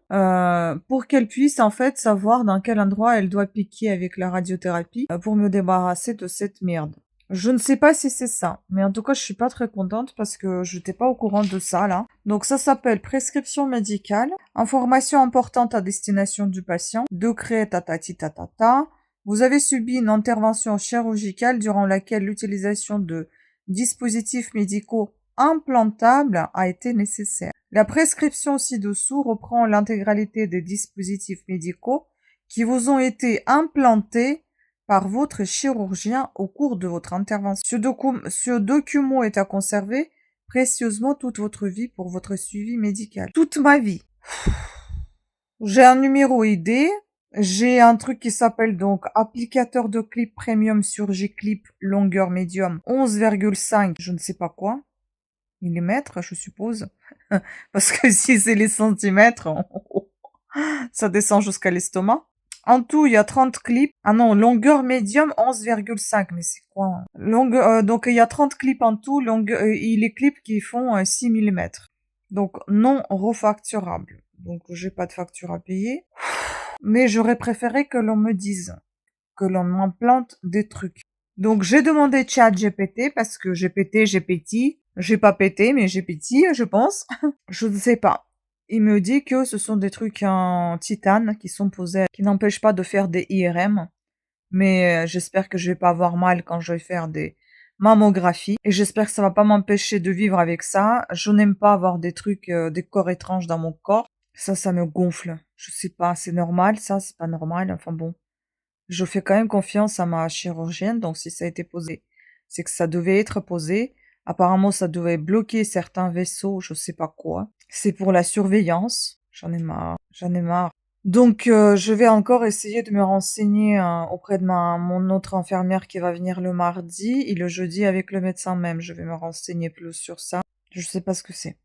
pour qu'elle puisse en fait savoir dans quel endroit elle doit piquer avec la radiothérapie pour me débarrasser de cette merde. Je ne sais pas si c'est ça, mais en tout cas je suis pas très contente parce que je n'étais pas au courant de ça là. Donc ça s'appelle prescription médicale, information importante à destination du patient, décret tatati tatata. Vous avez subi une intervention chirurgicale durant laquelle l'utilisation de dispositifs médicaux implantables a été nécessaire. La prescription ci-dessous reprend l'intégralité des dispositifs médicaux qui vous ont été implantés par votre chirurgien au cours de votre intervention. Ce document est à conserver précieusement toute votre vie pour votre suivi médical. Toute ma vie. J'ai un numéro ID, j'ai un truc qui s'appelle donc applicateur de clip premium Surgiclip longueur médium 11,5 je ne sais pas quoi, millimètres je suppose, parce que si c'est les centimètres, ça descend jusqu'à l'estomac. En tout, il y a 30 clips. Ah non, longueur médium 11,5. Mais c'est quoi donc, il y a 30 clips en tout. Les clips qui font 6 mm. Donc, non refacturable. Donc, j'ai pas de facture à payer. Mais j'aurais préféré que l'on me dise que l'on m'implante des trucs. Donc, j'ai demandé ChatGPT parce que j'ai pété, j'ai péti. J'ai pas pété, mais j'ai péti, je pense. Je ne sais pas. Il me dit que ce sont des trucs en titane qui sont posés, qui n'empêchent pas de faire des IRM. Mais j'espère que je vais pas avoir mal quand je vais faire des mammographies. Et j'espère que ça va pas m'empêcher de vivre avec ça. Je n'aime pas avoir des trucs, des corps étranges dans mon corps. Ça me gonfle. Je sais pas, c'est normal, ça, c'est pas normal. Enfin bon. Je fais quand même confiance à ma chirurgienne, donc si ça a été posé, c'est que ça devait être posé. Apparemment, ça devait bloquer certains vaisseaux, je sais pas quoi. C'est pour la surveillance. J'en ai marre. Donc, je vais encore essayer de me renseigner auprès de mon autre infirmière qui va venir le mardi et le jeudi avec le médecin même. Je vais me renseigner plus sur ça. Je sais pas ce que c'est.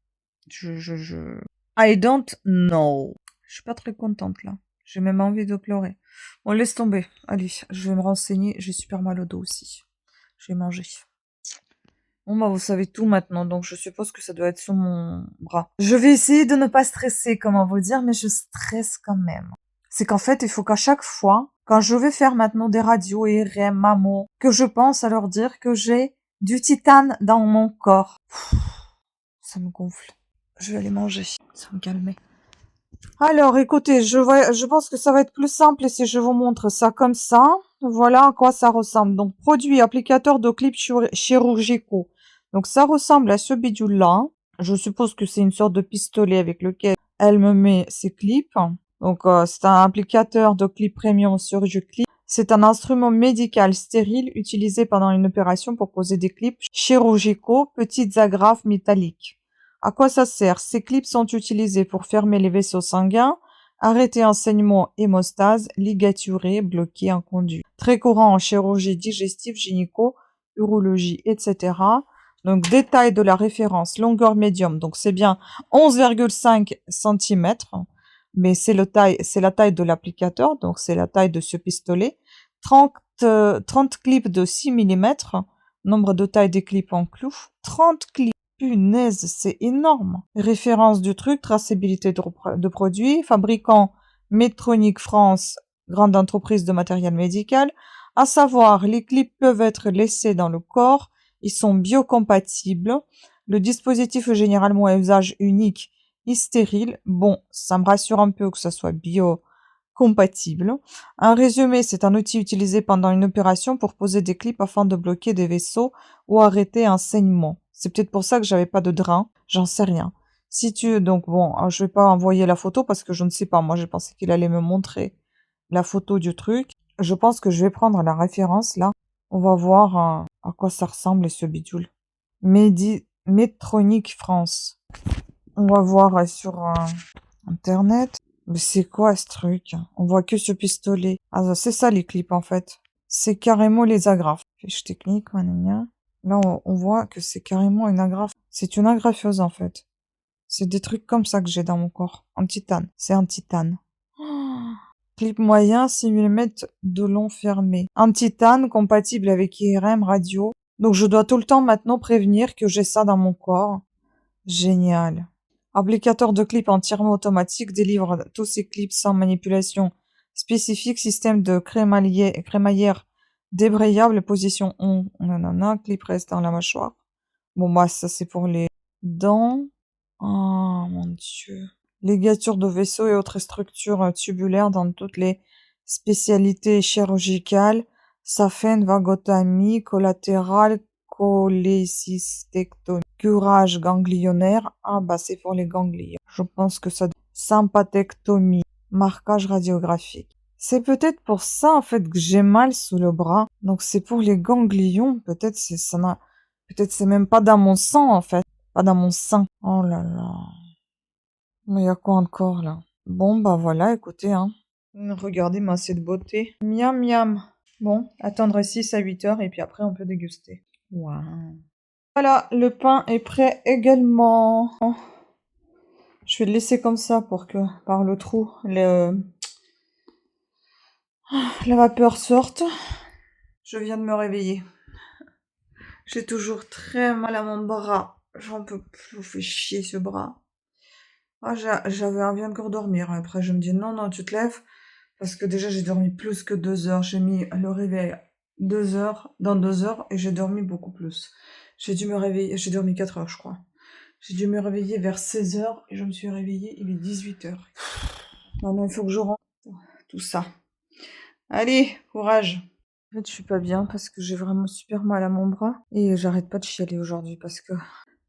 I don't know. Je suis pas très contente là. J'ai même envie de pleurer. Bon, laisse tomber. Allez, je vais me renseigner. J'ai super mal au dos aussi. Je vais manger. Bon, bah, vous savez tout maintenant, donc je suppose que ça doit être sur mon bras. Je vais essayer de ne pas stresser, comment vous dire, mais je stresse quand même. C'est qu'en fait, il faut qu'à chaque fois, quand je vais faire maintenant des radios, IRM, mammo, que je pense à leur dire que j'ai du titane dans mon corps. Ça me gonfle. Je vais aller manger. Ça va me calmer. Alors, écoutez, je pense que ça va être plus simple si je vous montre ça comme ça. Voilà à quoi ça ressemble. Donc, produit applicateur de clips chirurgicaux. Donc, ça ressemble à ce bidule-là. Je suppose que c'est une sorte de pistolet avec lequel elle me met ses clips. Donc, c'est un applicateur de clips premium Surgiclip. C'est un instrument médical stérile utilisé pendant une opération pour poser des clips chirurgicaux, petites agrafes métalliques. À quoi ça sert? Ces clips sont utilisés pour fermer les vaisseaux sanguins, arrêter un saignement hémostase, ligaturer, bloquer un conduit. Très courant en chirurgie digestive, gynéco, urologie, etc. Donc, détail de la référence, longueur médium. Donc, c'est bien 11,5 cm, mais c'est la taille de l'applicateur, donc c'est la taille de ce pistolet. 30 clips de 6 mm, nombre de taille des clips en clou. 30 clips. Punaise, c'est énorme. Référence du truc, traçabilité de produits, fabricant Medtronic France, grande entreprise de matériel médical. À savoir, les clips peuvent être laissés dans le corps, ils sont biocompatibles. Le dispositif est généralement à usage unique et stérile. Bon, ça me rassure un peu que ça soit biocompatible. Un résumé, c'est un outil utilisé pendant une opération pour poser des clips afin de bloquer des vaisseaux ou arrêter un saignement. C'est peut-être pour ça que j'avais pas de drain, j'en sais rien. Donc bon, je vais pas envoyer la photo parce que je ne sais pas. Moi, j'ai pensé qu'il allait me montrer la photo du truc. Je pense que je vais prendre la référence là. On va voir à quoi ça ressemble ce bidule. Medtronic France. On va voir sur internet. Mais c'est quoi ce truc? On voit que ce pistolet. Ah, c'est ça les clips en fait. C'est carrément les agrafes. Fiche technique, manania. Là, on voit que c'est carrément une agrafe. C'est une agrafeuse, en fait. C'est des trucs comme ça que j'ai dans mon corps. En titane. C'est en titane. Clip moyen, 6 mm de long fermé. En titane, compatible avec IRM, radio. Donc, je dois tout le temps maintenant prévenir que j'ai ça dans mon corps. Génial. Applicateur de clips entièrement automatique délivre tous ces clips sans manipulation spécifique. Système de crémaillère débrayable, position 1, nanana, clip reste dans la mâchoire. Bon, bah, ça, c'est pour les dents. Oh, mon Dieu. Ligature de vaisseaux et autres structures tubulaires dans toutes les spécialités chirurgicales. Saphène, vagotomie, collatérale, cholécystectomie. Curage ganglionnaire. Ah bah c'est pour les ganglions. Je pense que ça... Sympathectomie. Marquage radiographique. C'est peut-être pour ça en fait que j'ai mal sous le bras. Donc c'est pour les ganglions. Peut-être peut-être c'est même pas dans mon sang en fait. Pas dans mon sein. Oh là là. Mais il y a quoi encore là? Bon bah voilà, écoutez hein. Regardez ma cette beauté. Miam miam. Bon, attendre 6 à 8 heures et puis après on peut déguster. Waouh. Voilà, le pain est prêt également. Je vais le laisser comme ça pour que par le trou la vapeur sorte. Je viens de me réveiller. J'ai toujours très mal à mon bras. J'en peux plus, vous fait chier ce bras. Ah, j'avais envie encore de dormir. Après, je me dis non, non, tu te lèves. Parce que déjà, j'ai dormi plus que 2 heures. J'ai mis le réveil 2 heures, dans 2 heures, et j'ai dormi beaucoup plus. J'ai dû me réveiller, j'ai dormi 4 heures, je crois. J'ai dû me réveiller vers 16 heures, et je me suis réveillée, il est 18 heures. Maintenant, il faut que je rentre tout ça. Allez, courage. En fait, je suis pas bien parce que j'ai vraiment super mal à mon bras. Et j'arrête pas de chialer aujourd'hui parce que,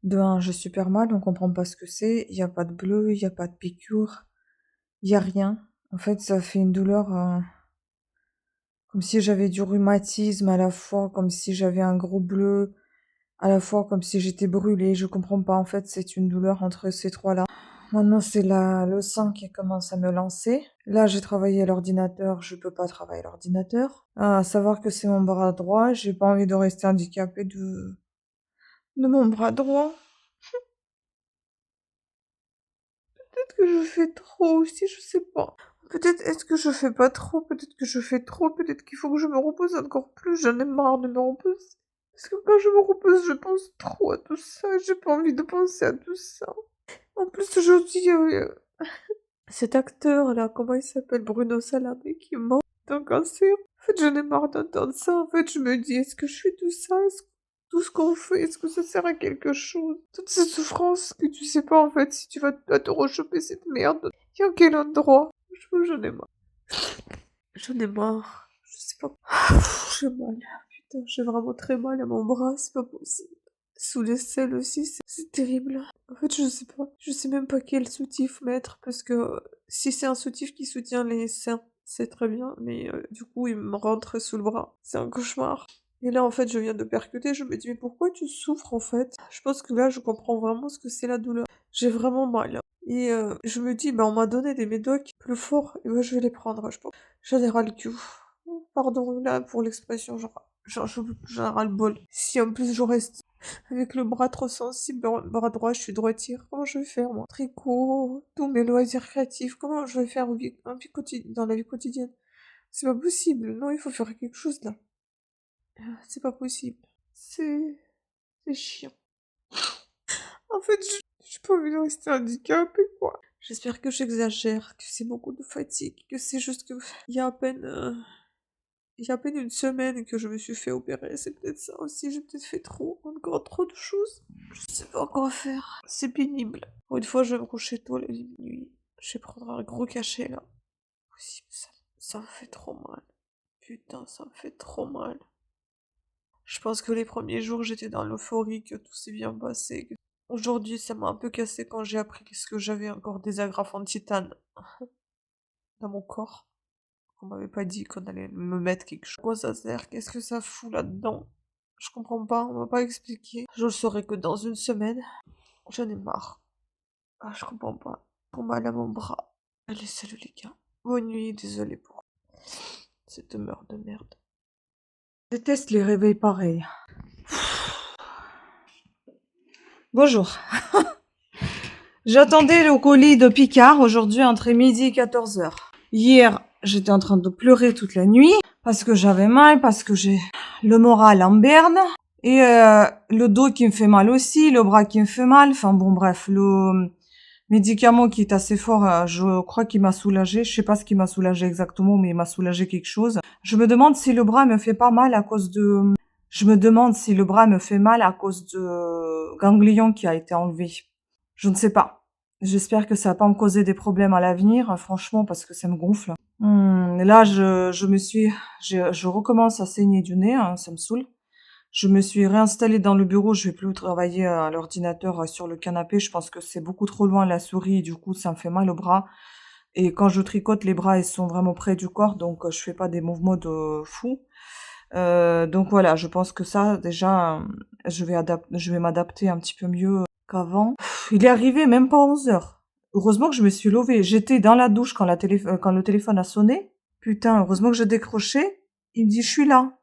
de un, j'ai super mal, on comprend pas ce que c'est. Il y a pas de bleu, il y a pas de piqûre, il y a rien. En fait, ça fait une douleur comme si j'avais du rhumatisme à la fois, comme si j'avais un gros bleu, à la fois comme si j'étais brûlée. Je comprends pas, en fait, c'est une douleur entre ces trois-là. Maintenant, c'est le sang qui commence à me lancer. Là, j'ai travaillé à l'ordinateur, je peux pas travailler à l'ordinateur. À savoir que c'est mon bras droit, j'ai pas envie de rester handicapée de mon bras droit. Peut-être que je fais trop aussi, je sais pas. Peut-être est-ce que je fais pas trop, peut-être que je fais trop, peut-être qu'il faut que je me repose encore plus, j'en ai marre de me reposer. Parce que quand je me repose, je pense trop à tout ça, j'ai pas envie de penser à tout ça. En plus, aujourd'hui, cet acteur-là, comment il s'appelle, Bruno Salamé, qui est mort d'un cancer. En fait, j'en ai marre d'entendre ça. En fait, je me dis, est-ce que je fais tout ça? Est-ce que tout ce qu'on fait, est-ce que ça sert à quelque chose? Toute cette souffrance que tu sais pas, en fait, si tu vas te rechoper cette merde. Et à quel endroit? J'en ai marre. J'en ai marre. Je sais pas. J'ai mal. Putain, j'ai vraiment très mal à mon bras, c'est pas possible. Sous les selles aussi, c'est terrible. En fait, je sais pas. Je sais même pas quel soutif mettre parce que si c'est un soutif qui soutient les seins, c'est très bien. Mais du coup, il me rentre sous le bras. C'est un cauchemar. Et là, en fait, je viens de percuter. Je me dis, mais pourquoi tu souffres en fait? Je pense que là, je comprends vraiment ce que c'est la douleur. J'ai vraiment mal. Et je me dis, bah, on m'a donné des médocs plus forts. Et bah, je vais les prendre, je pense. J'en ai ras le cul. Pardon, là, pour l'expression, j'en ai ras le bol. Si en plus je reste avec le bras trop sensible, le bras droit, je suis droitière. Comment je vais faire, moi? Tricot, tous mes loisirs créatifs, comment je vais faire dans la vie quotidienne? C'est pas possible. Non, il faut faire quelque chose, là. C'est pas possible. C'est chiant. En fait, j'ai pas envie de rester handicapée, quoi. J'espère que j'exagère, que c'est beaucoup de fatigue, que c'est juste que il y a à peine... Il y a à peine une semaine que je me suis fait opérer, c'est peut-être ça aussi, j'ai peut-être fait encore trop de choses. Je sais pas quoi faire, c'est pénible. Pour une fois, je vais me coucher tôt la nuit. Je vais prendre un gros cachet là. Possible, ça me fait trop mal. Putain, ça me fait trop mal. Je pense que les premiers jours, j'étais dans l'euphorie, que tout s'est bien passé. Aujourd'hui, ça m'a un peu cassé quand j'ai appris que j'avais encore des agrafes en titane dans mon corps. On m'avait pas dit qu'on allait me mettre quelque chose. Quoi ça sert? Qu'est-ce que ça fout là-dedans? Je comprends pas, on m'a pas expliqué. Je le saurai que dans une semaine. J'en ai marre. Ah, je comprends pas. Trop mal à mon bras. Allez, salut les gars. Bonne nuit, désolé pour cette humeur de merde. Je déteste les réveils pareils. Bonjour. J'attendais le colis de Picard aujourd'hui entre midi et 14h. Hier, j'étais en train de pleurer toute la nuit parce que j'avais mal, parce que j'ai le moral en berne et le dos qui me fait mal aussi, le bras qui me fait mal. Enfin bon, bref, le médicament qui est assez fort, je crois qu'il m'a soulagé. Je sais pas ce qui m'a soulagé exactement, mais il m'a soulagé quelque chose. Je me demande si le bras me fait pas mal à cause de... Je me demande si le bras me fait mal à cause de ganglion qui a été enlevé. Je ne sais pas. J'espère que ça va pas me causer des problèmes à l'avenir, franchement, parce que ça me gonfle. Là, je recommence à saigner du nez, hein, ça me saoule. Je me suis réinstallée dans le bureau, je vais plus travailler à l'ordinateur sur le canapé. Je pense que c'est beaucoup trop loin la souris et du coup ça me fait mal au bras. Et quand je tricote, les bras ils sont vraiment près du corps, donc je fais pas des mouvements de fou. Donc voilà, je pense que ça déjà, je vais m'adapter un petit peu mieux qu'avant. Il est arrivé même pas 11 heures. Heureusement que je me suis levée. J'étais dans la douche quand le téléphone a sonné. Putain, heureusement que je décrochais. Il me dit: «Je suis là».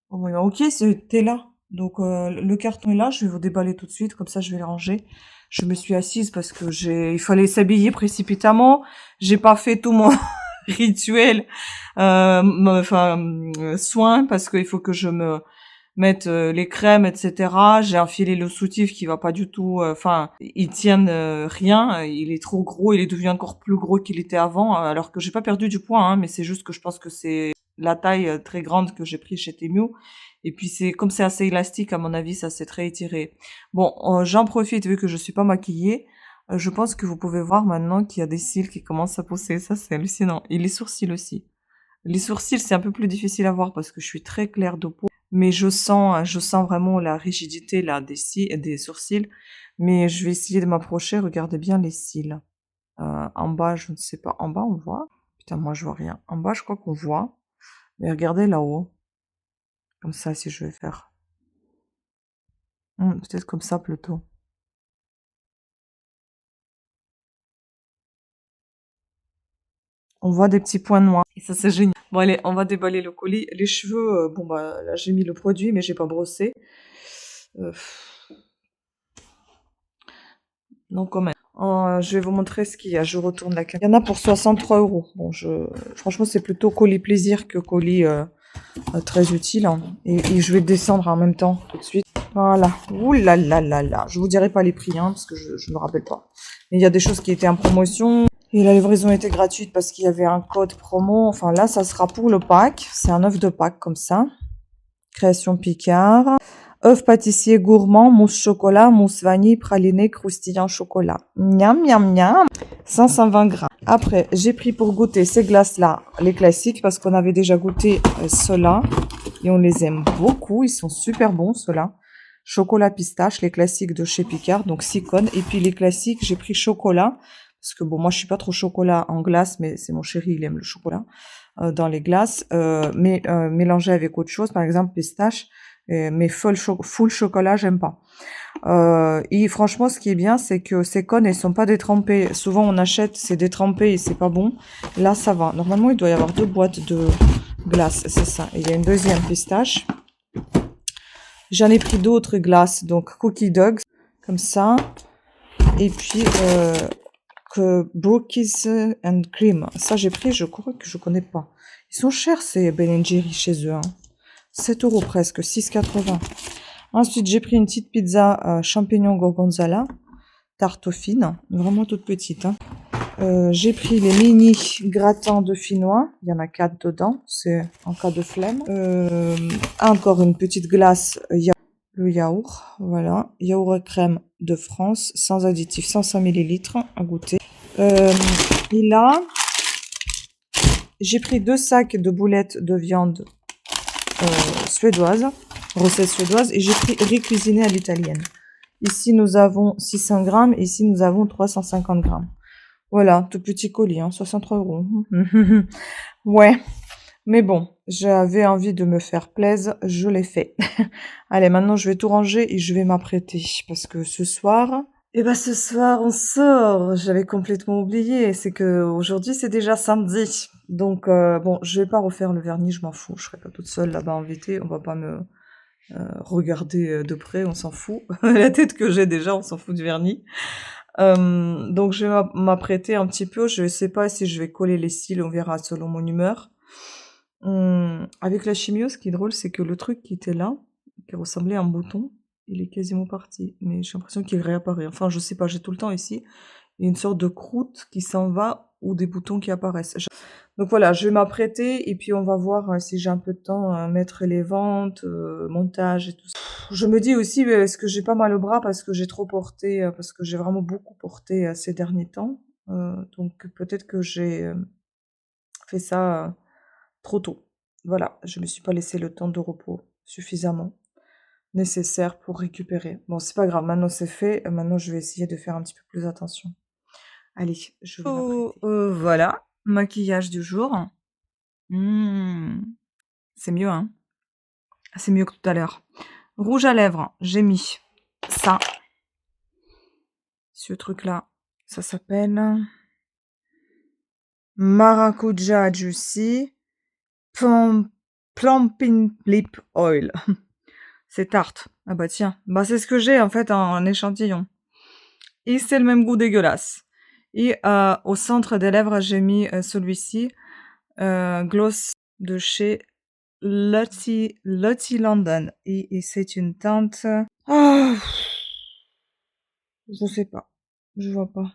Oh oui, OK, tu là. Donc le carton est là, je vais vous déballer tout de suite, comme ça je vais le ranger. Je me suis assise parce que il fallait s'habiller précipitamment. J'ai pas fait tout mon rituel, soin parce qu'il faut que je me mette les crèmes, etc. J'ai enfilé le soutif qui va pas du tout, il tient rien. Il est trop gros, il est devenu encore plus gros qu'il était avant, alors que j'ai pas perdu du poids, hein, mais c'est juste que je pense que c'est la taille très grande que j'ai pris chez Temu. Et puis comme c'est assez élastique, à mon avis, ça s'est très étiré. Bon, j'en profite vu que je suis pas maquillée. Je pense que vous pouvez voir maintenant qu'il y a des cils qui commencent à pousser. Ça, c'est hallucinant. Et les sourcils aussi. Les sourcils, c'est un peu plus difficile à voir parce que je suis très claire de peau. Mais je sens vraiment la rigidité là des sourcils. Mais je vais essayer de m'approcher. Regardez bien les cils. En bas, je ne sais pas. En bas, on voit. Putain, moi, je vois rien. En bas, je crois qu'on voit. Mais regardez là-haut. Comme ça, si je vais faire. Peut-être comme ça plutôt. On voit des petits points noirs. Et ça, c'est génial. Bon, allez, on va déballer le colis. Les cheveux, bon, bah, là, j'ai mis le produit, mais j'ai pas brossé. Euh, donc, quand même. Je vais vous montrer ce qu'il y a. Je retourne la caméra. Il y en a pour 63 euros. Bon, franchement, c'est plutôt colis plaisir que colis très utile, hein. Et je vais descendre en même temps, tout de suite. Voilà. Ouh là là là là. Je vous dirai pas les prix, hein, parce que je me rappelle pas. Mais il y a des choses qui étaient en promotion. Et la livraison était gratuite parce qu'il y avait un code promo. Enfin là, ça sera pour le pack. C'est un œuf de Pâques comme ça. Création Picard. œuf pâtissier gourmand, mousse chocolat, mousse vanille, praliné, croustillant chocolat. Miam, miam, miam. 520 grammes. Après, j'ai pris pour goûter ces glaces-là, les classiques, parce qu'on avait déjà goûté ceux-là. Et on les aime beaucoup. Ils sont super bons, ceux-là. Chocolat pistache, les classiques de chez Picard, donc 6 cônes. Et puis les classiques, j'ai pris chocolat. Parce que bon, moi je suis pas trop chocolat en glace, mais c'est mon chéri, il aime le chocolat dans les glaces. Mais mélangé avec autre chose, par exemple pistache. Mais full chocolat, j'aime pas. Et franchement, ce qui est bien, c'est que ces cônes, elles sont pas détrempées. Souvent, on achète, c'est détrempé et c'est pas bon. Là, ça va. Normalement, il doit y avoir 2 boîtes de glace, c'est ça. Et il y a une deuxième pistache. J'en ai pris d'autres glaces, donc Cookie Dogs, comme ça. Et puis, que Brookies and Cream. Ça, j'ai pris, je crois que je connais pas. Ils sont chers, ces Ben Jerry chez eux, hein. 7 euros presque, 6,80. Ensuite, j'ai pris une petite pizza champignon gorgonzola, tarte aux fines, vraiment toute petite, hein. J'ai pris les mini gratins de finois, il y en a 4 dedans, c'est en cas de flemme. Encore une petite glace, le yaourt, voilà, yaourt crème de France, sans additif, 105 ml à goûter. Et là, j'ai pris 2 sacs de boulettes de viande suédoise, recette suédoise, et j'ai pris riz cuisiné à l'italienne. Ici, nous avons 600 grammes, ici, nous avons 350 grammes. Voilà, tout petit colis, hein, 63 euros. Ouais, mais bon, j'avais envie de me faire plaisir, je l'ai fait. Allez, maintenant, je vais tout ranger et je vais m'apprêter, parce que ce soir... ce soir, on sort. J'avais complètement oublié. C'est que aujourd'hui, c'est déjà samedi. Donc, bon, je vais pas refaire le vernis, je m'en fous. Je serai pas toute seule là-bas invitée. On va pas me regarder de près, on s'en fout. La tête que j'ai déjà, on s'en fout du vernis. Donc, je vais m'apprêter un petit peu. Je sais pas si je vais coller les cils, on verra selon mon humeur. Avec la chimio, ce qui est drôle, c'est que le truc qui était là, qui ressemblait à un bouton, il est quasiment parti. Mais j'ai l'impression qu'il réapparaît. Enfin, je sais pas, j'ai tout le temps ici une sorte de croûte qui s'en va ou des boutons qui apparaissent. Donc voilà, je vais m'apprêter et puis on va voir si j'ai un peu de temps à mettre les ventes, montage et tout ça. Je me dis aussi, est-ce que j'ai pas mal au bras parce que j'ai trop porté, parce que j'ai vraiment beaucoup porté ces derniers temps. Donc peut-être que j'ai fait ça trop tôt. Voilà, je me suis pas laissé le temps de repos suffisamment. nécessaire pour récupérer. Bon, c'est pas grave, maintenant c'est fait. Maintenant, je vais essayer de faire un petit peu plus attention. Allez, je vais m'apprêter. Voilà, maquillage du jour. C'est mieux, hein. C'est mieux que tout à l'heure. Rouge à lèvres, j'ai mis ça. Ce truc-là, ça s'appelle Maracuja Juicy Plumping Lip Oil. C'est tarte. Ah bah tiens, bah c'est ce que j'ai en fait en échantillon. Et c'est le même goût dégueulasse. Et au centre des lèvres, j'ai mis celui-ci, Gloss de chez Lottie London. Et c'est une teinte... Ah, je sais pas. Je vois pas.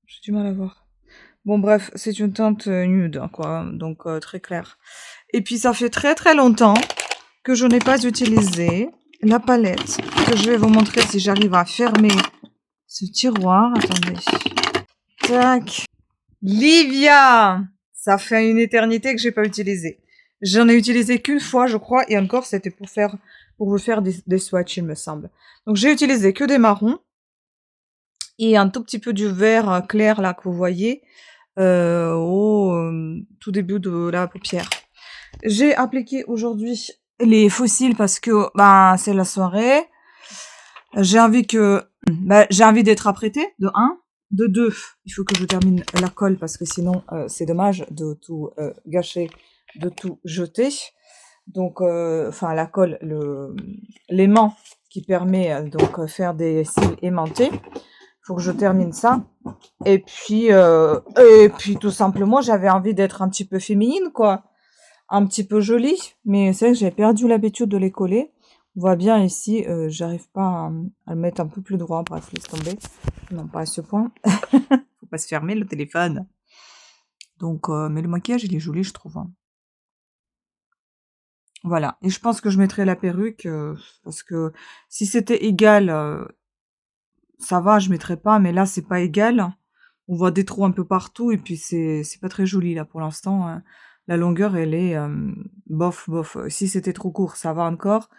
J'ai du mal à voir. Bon bref, c'est une teinte nude, quoi. Donc très claire. Et puis ça fait très très longtemps que je n'ai pas utilisé la palette. Que je vais vous montrer si j'arrive à fermer ce tiroir. Attendez. Tac. Livia! Ça fait une éternité que j'ai pas utilisé. J'en ai utilisé qu'une fois, je crois, et encore, c'était pour vous faire des swatchs, il me semble. Donc, j'ai utilisé que des marrons et un tout petit peu du vert clair, là, que vous voyez, au tout début de la paupière. J'ai appliqué aujourd'hui les fossiles parce que, ben, c'est la soirée. J'ai envie d'être apprêtée, de 1. De 2, il faut que je termine la colle parce que sinon, c'est dommage de tout gâcher, de tout jeter. Donc, enfin, la colle, l'aimant qui permet donc faire des cils aimantés. Il faut que je termine ça. Et puis tout simplement, j'avais envie d'être un petit peu féminine, quoi. Un petit peu jolie. Mais c'est vrai que j'ai perdu l'habitude de les coller. On voit bien ici, j'arrive pas à le mettre un peu plus droit. Bref, laisse tomber. Non, pas à ce point. Faut pas se fermer le téléphone. Donc, mais le maquillage, il est joli, je trouve. Hein. Voilà. Et je pense que je mettrai la perruque, parce que si c'était égal, ça va, je mettrais pas. Mais là, c'est pas égal. On voit des trous un peu partout. Et puis, c'est pas très joli, là, pour l'instant. Hein. La longueur, elle est bof, bof. Si c'était trop court, ça va encore.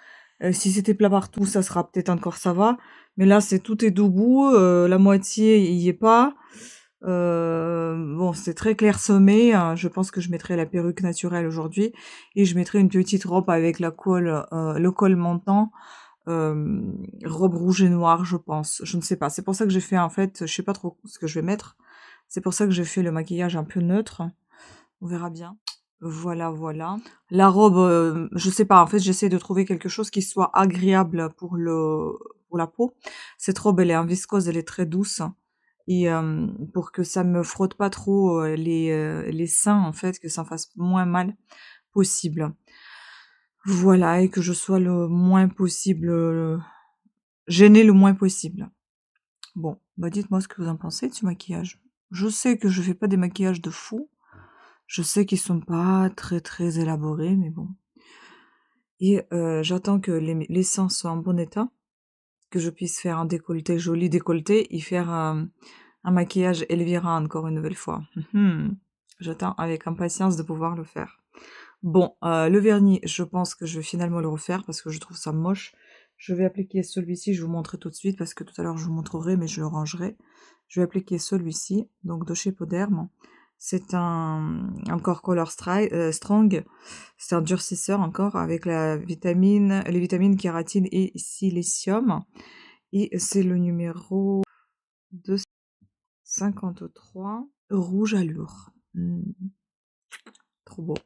Si c'était plat partout, ça sera peut-être encore ça va. Mais là, tout est debout. La moitié, il y est pas. Bon, c'est très clairsemé. Hein. Je pense que je mettrai la perruque naturelle aujourd'hui. Et je mettrai une petite robe avec la colle, le col montant. Robe rouge et noire, je pense. Je ne sais pas. C'est pour ça que j'ai fait, en fait, je sais pas trop ce que je vais mettre. C'est pour ça que j'ai fait le maquillage un peu neutre. On verra bien. Voilà, voilà. La robe, je sais pas, en fait, j'essaie de trouver quelque chose qui soit agréable pour la peau. Cette robe, elle est en viscose, elle est très douce. Et pour que ça me frotte pas trop les seins, en fait, que ça me fasse moins mal possible. Voilà, et que je sois le moins possible, gênée le moins possible. Bon, bah dites-moi ce que vous en pensez de ce maquillage. Je sais que je fais pas des maquillages de fou. Je sais qu'ils sont pas très très élaborés, mais bon. Et j'attends que les seins soient en bon état, que je puisse faire un décolleté, joli décolleté, et faire un maquillage Elvira encore une nouvelle fois. J'attends avec impatience de pouvoir le faire. Bon, le vernis, je pense que je vais finalement le refaire parce que je trouve ça moche. Je vais appliquer celui-ci, je vous montrerai tout de suite parce que tout à l'heure je vous montrerai, mais je le rangerai. Je vais appliquer celui-ci, donc de chez Poderm. C'est encore Color Strong. C'est un durcisseur encore avec les vitamines kératine et silicium. Et c'est le numéro 253, rouge allure. Trop beau.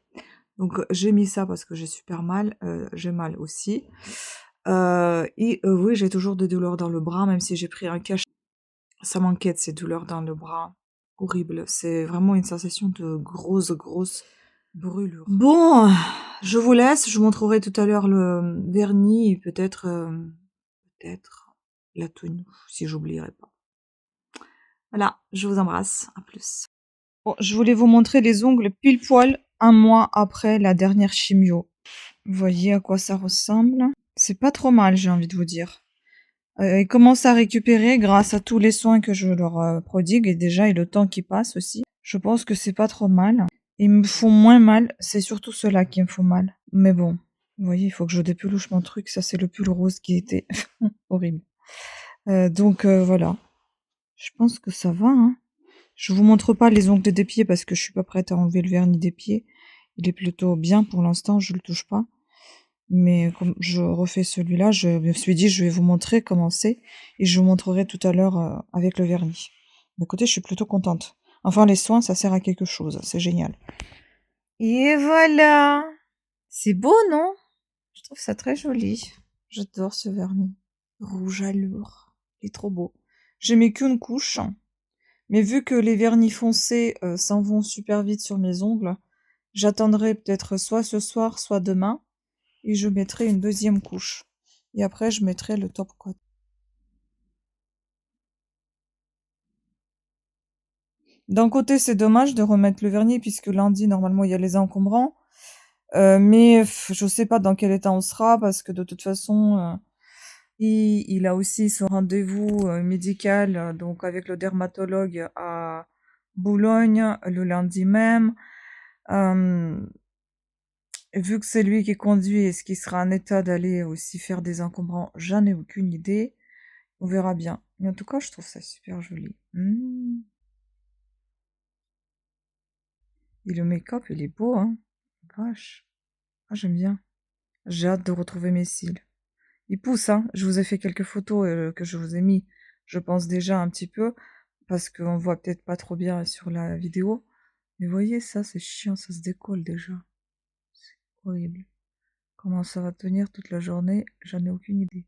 Donc j'ai mis ça parce que j'ai super mal. J'ai mal aussi. Oui, j'ai toujours des douleurs dans le bras, même si j'ai pris un cachet. Ça m'inquiète ces douleurs dans le bras. Horrible. C'est vraiment une sensation de grosse brûlure. Bon, je vous laisse. Je vous montrerai tout à l'heure le vernis et peut-être la tenue, si j'oublierai pas. Voilà, je vous embrasse. À plus. Bon, je voulais vous montrer les ongles pile poil 1 mois après la dernière chimio. Vous voyez à quoi ça ressemble? C'est pas trop mal, j'ai envie de vous dire. Ils commencent à récupérer grâce à tous les soins que je leur prodigue et déjà et le temps qui passe aussi. Je pense que c'est pas trop mal. Ils me font moins mal, c'est surtout ceux-là qui me font mal. Mais bon, Vous voyez, il faut que je dépeluche mon truc. Ça, c'est le pull rose qui était horrible. Donc, voilà. Je pense que ça va, hein. Je vous montre pas les ongles des pieds parce que je suis pas prête à enlever le vernis des pieds. Il est plutôt bien pour l'instant, je le touche pas. Mais comme je refais celui-là, je me suis dit, je vais vous montrer comment c'est. Et je vous montrerai tout à l'heure avec le vernis. D'un côté, je suis plutôt contente. Enfin, les soins, ça sert à quelque chose. C'est génial. Et voilà. C'est beau, non? Je trouve ça très joli. J'adore ce vernis. Rouge à lourd. Il est trop beau. J'ai mis qu'une couche. Mais vu que les vernis foncés s'en vont super vite sur mes ongles, j'attendrai peut-être soit ce soir, soit demain. Et je mettrai une deuxième couche. Et après, je mettrai le top coat. D'un côté, c'est dommage de remettre le vernis puisque lundi, normalement, il y a les encombrants. Mais je sais pas dans quel état on sera parce que de toute façon, il a aussi son rendez-vous médical donc avec le dermatologue à Boulogne le lundi même. Vu que c'est lui qui conduit, est-ce qu'il sera en état d'aller aussi faire des encombrants? J'en ai aucune idée. On verra bien. Mais en tout cas, je trouve ça super joli. Et le make-up, il est beau, hein. Vache. Ah, j'aime bien. J'ai hâte de retrouver mes cils. Il pousse, hein. Je vous ai fait quelques photos que je vous ai mis, je pense déjà un petit peu, parce qu'on voit peut-être pas trop bien sur la vidéo. Mais voyez, ça, c'est chiant, ça se décolle déjà. C'est horrible. Comment ça va tenir toute la journée? J'en ai aucune idée.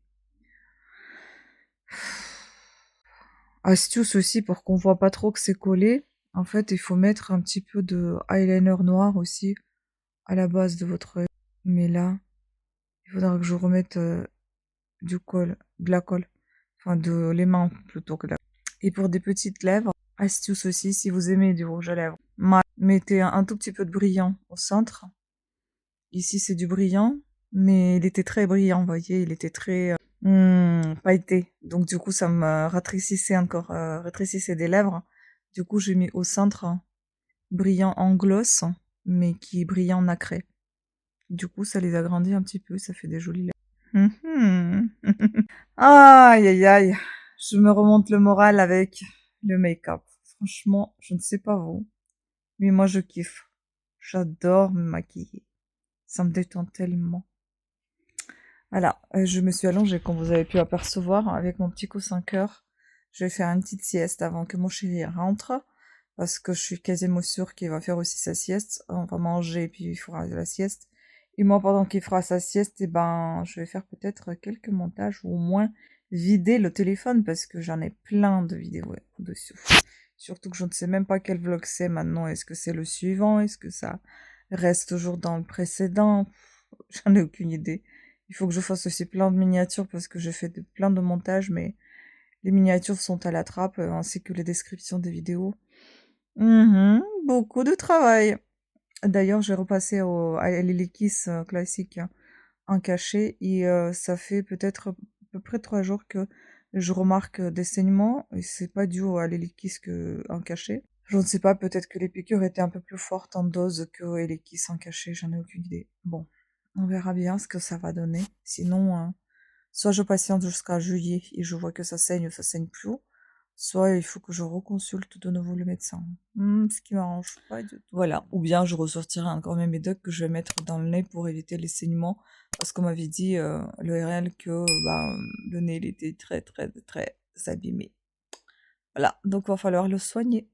Astuce aussi pour qu'on voit pas trop que c'est collé. En fait, il faut mettre un petit peu de eyeliner noir aussi à la base de votre œil. Mais là, il faudra que je remette du colle, de la colle. Enfin, de l'aimant plutôt que de la... Et pour des petites lèvres, astuce aussi, si vous aimez du rouge à lèvres, mettez un tout petit peu de brillant au centre. Ici, c'est du brillant, mais il était très brillant, vous voyez, il était très pailleté. Donc, du coup, ça me rétrécissait encore, rétrécissait des lèvres. Du coup, j'ai mis au centre brillant en gloss, mais qui est brillant nacré. Du coup, ça les agrandit un petit peu, ça fait des jolies lèvres. Aïe, aïe, aïe. Je me remonte le moral avec le make-up. Franchement, je ne sais pas vous, mais moi, je kiffe. J'adore me maquiller. Ça me détend tellement. Voilà, je me suis allongée, comme vous avez pu apercevoir, avec mon petit coussin cœur. Je vais faire une petite sieste avant que mon chéri rentre, parce que je suis quasiment sûre qu'il va faire aussi sa sieste. On va manger et puis il fera la sieste. Et moi, pendant qu'il fera sa sieste, eh ben, je vais faire peut-être quelques montages ou au moins vider le téléphone parce que j'en ai plein de vidéos dessus. Surtout que je ne sais même pas quel vlog c'est maintenant. Est-ce que c'est le suivant? Est-ce que ça reste toujours dans le précédent? J'en ai aucune idée. Il faut que je fasse aussi plein de miniatures parce que j'ai fait plein de montages, mais les miniatures sont à la trappe, ainsi que les descriptions des vidéos. Beaucoup de travail. D'ailleurs, j'ai repassé à l'Elikis classique en cachet et ça fait peut-être à peu près 3 jours que je remarque des saignements et c'est pas dû à l'Elikis que en cachet. Je ne sais pas, peut-être que les piqûres étaient un peu plus fortes en dose que Elikis en cachet, j'en ai aucune idée. Bon, on verra bien ce que ça va donner. Sinon, soit je patiente jusqu'à juillet et je vois que ça saigne ou ça saigne plus, soit il faut que je reconsulte de nouveau le médecin. Ce qui m'arrange pas du tout. Voilà, ou bien je ressortirai encore mes médocs que je vais mettre dans le nez pour éviter les saignements, parce qu'on m'avait dit l'ORL que le nez il était très très très abîmé. Voilà, donc il va falloir le soigner.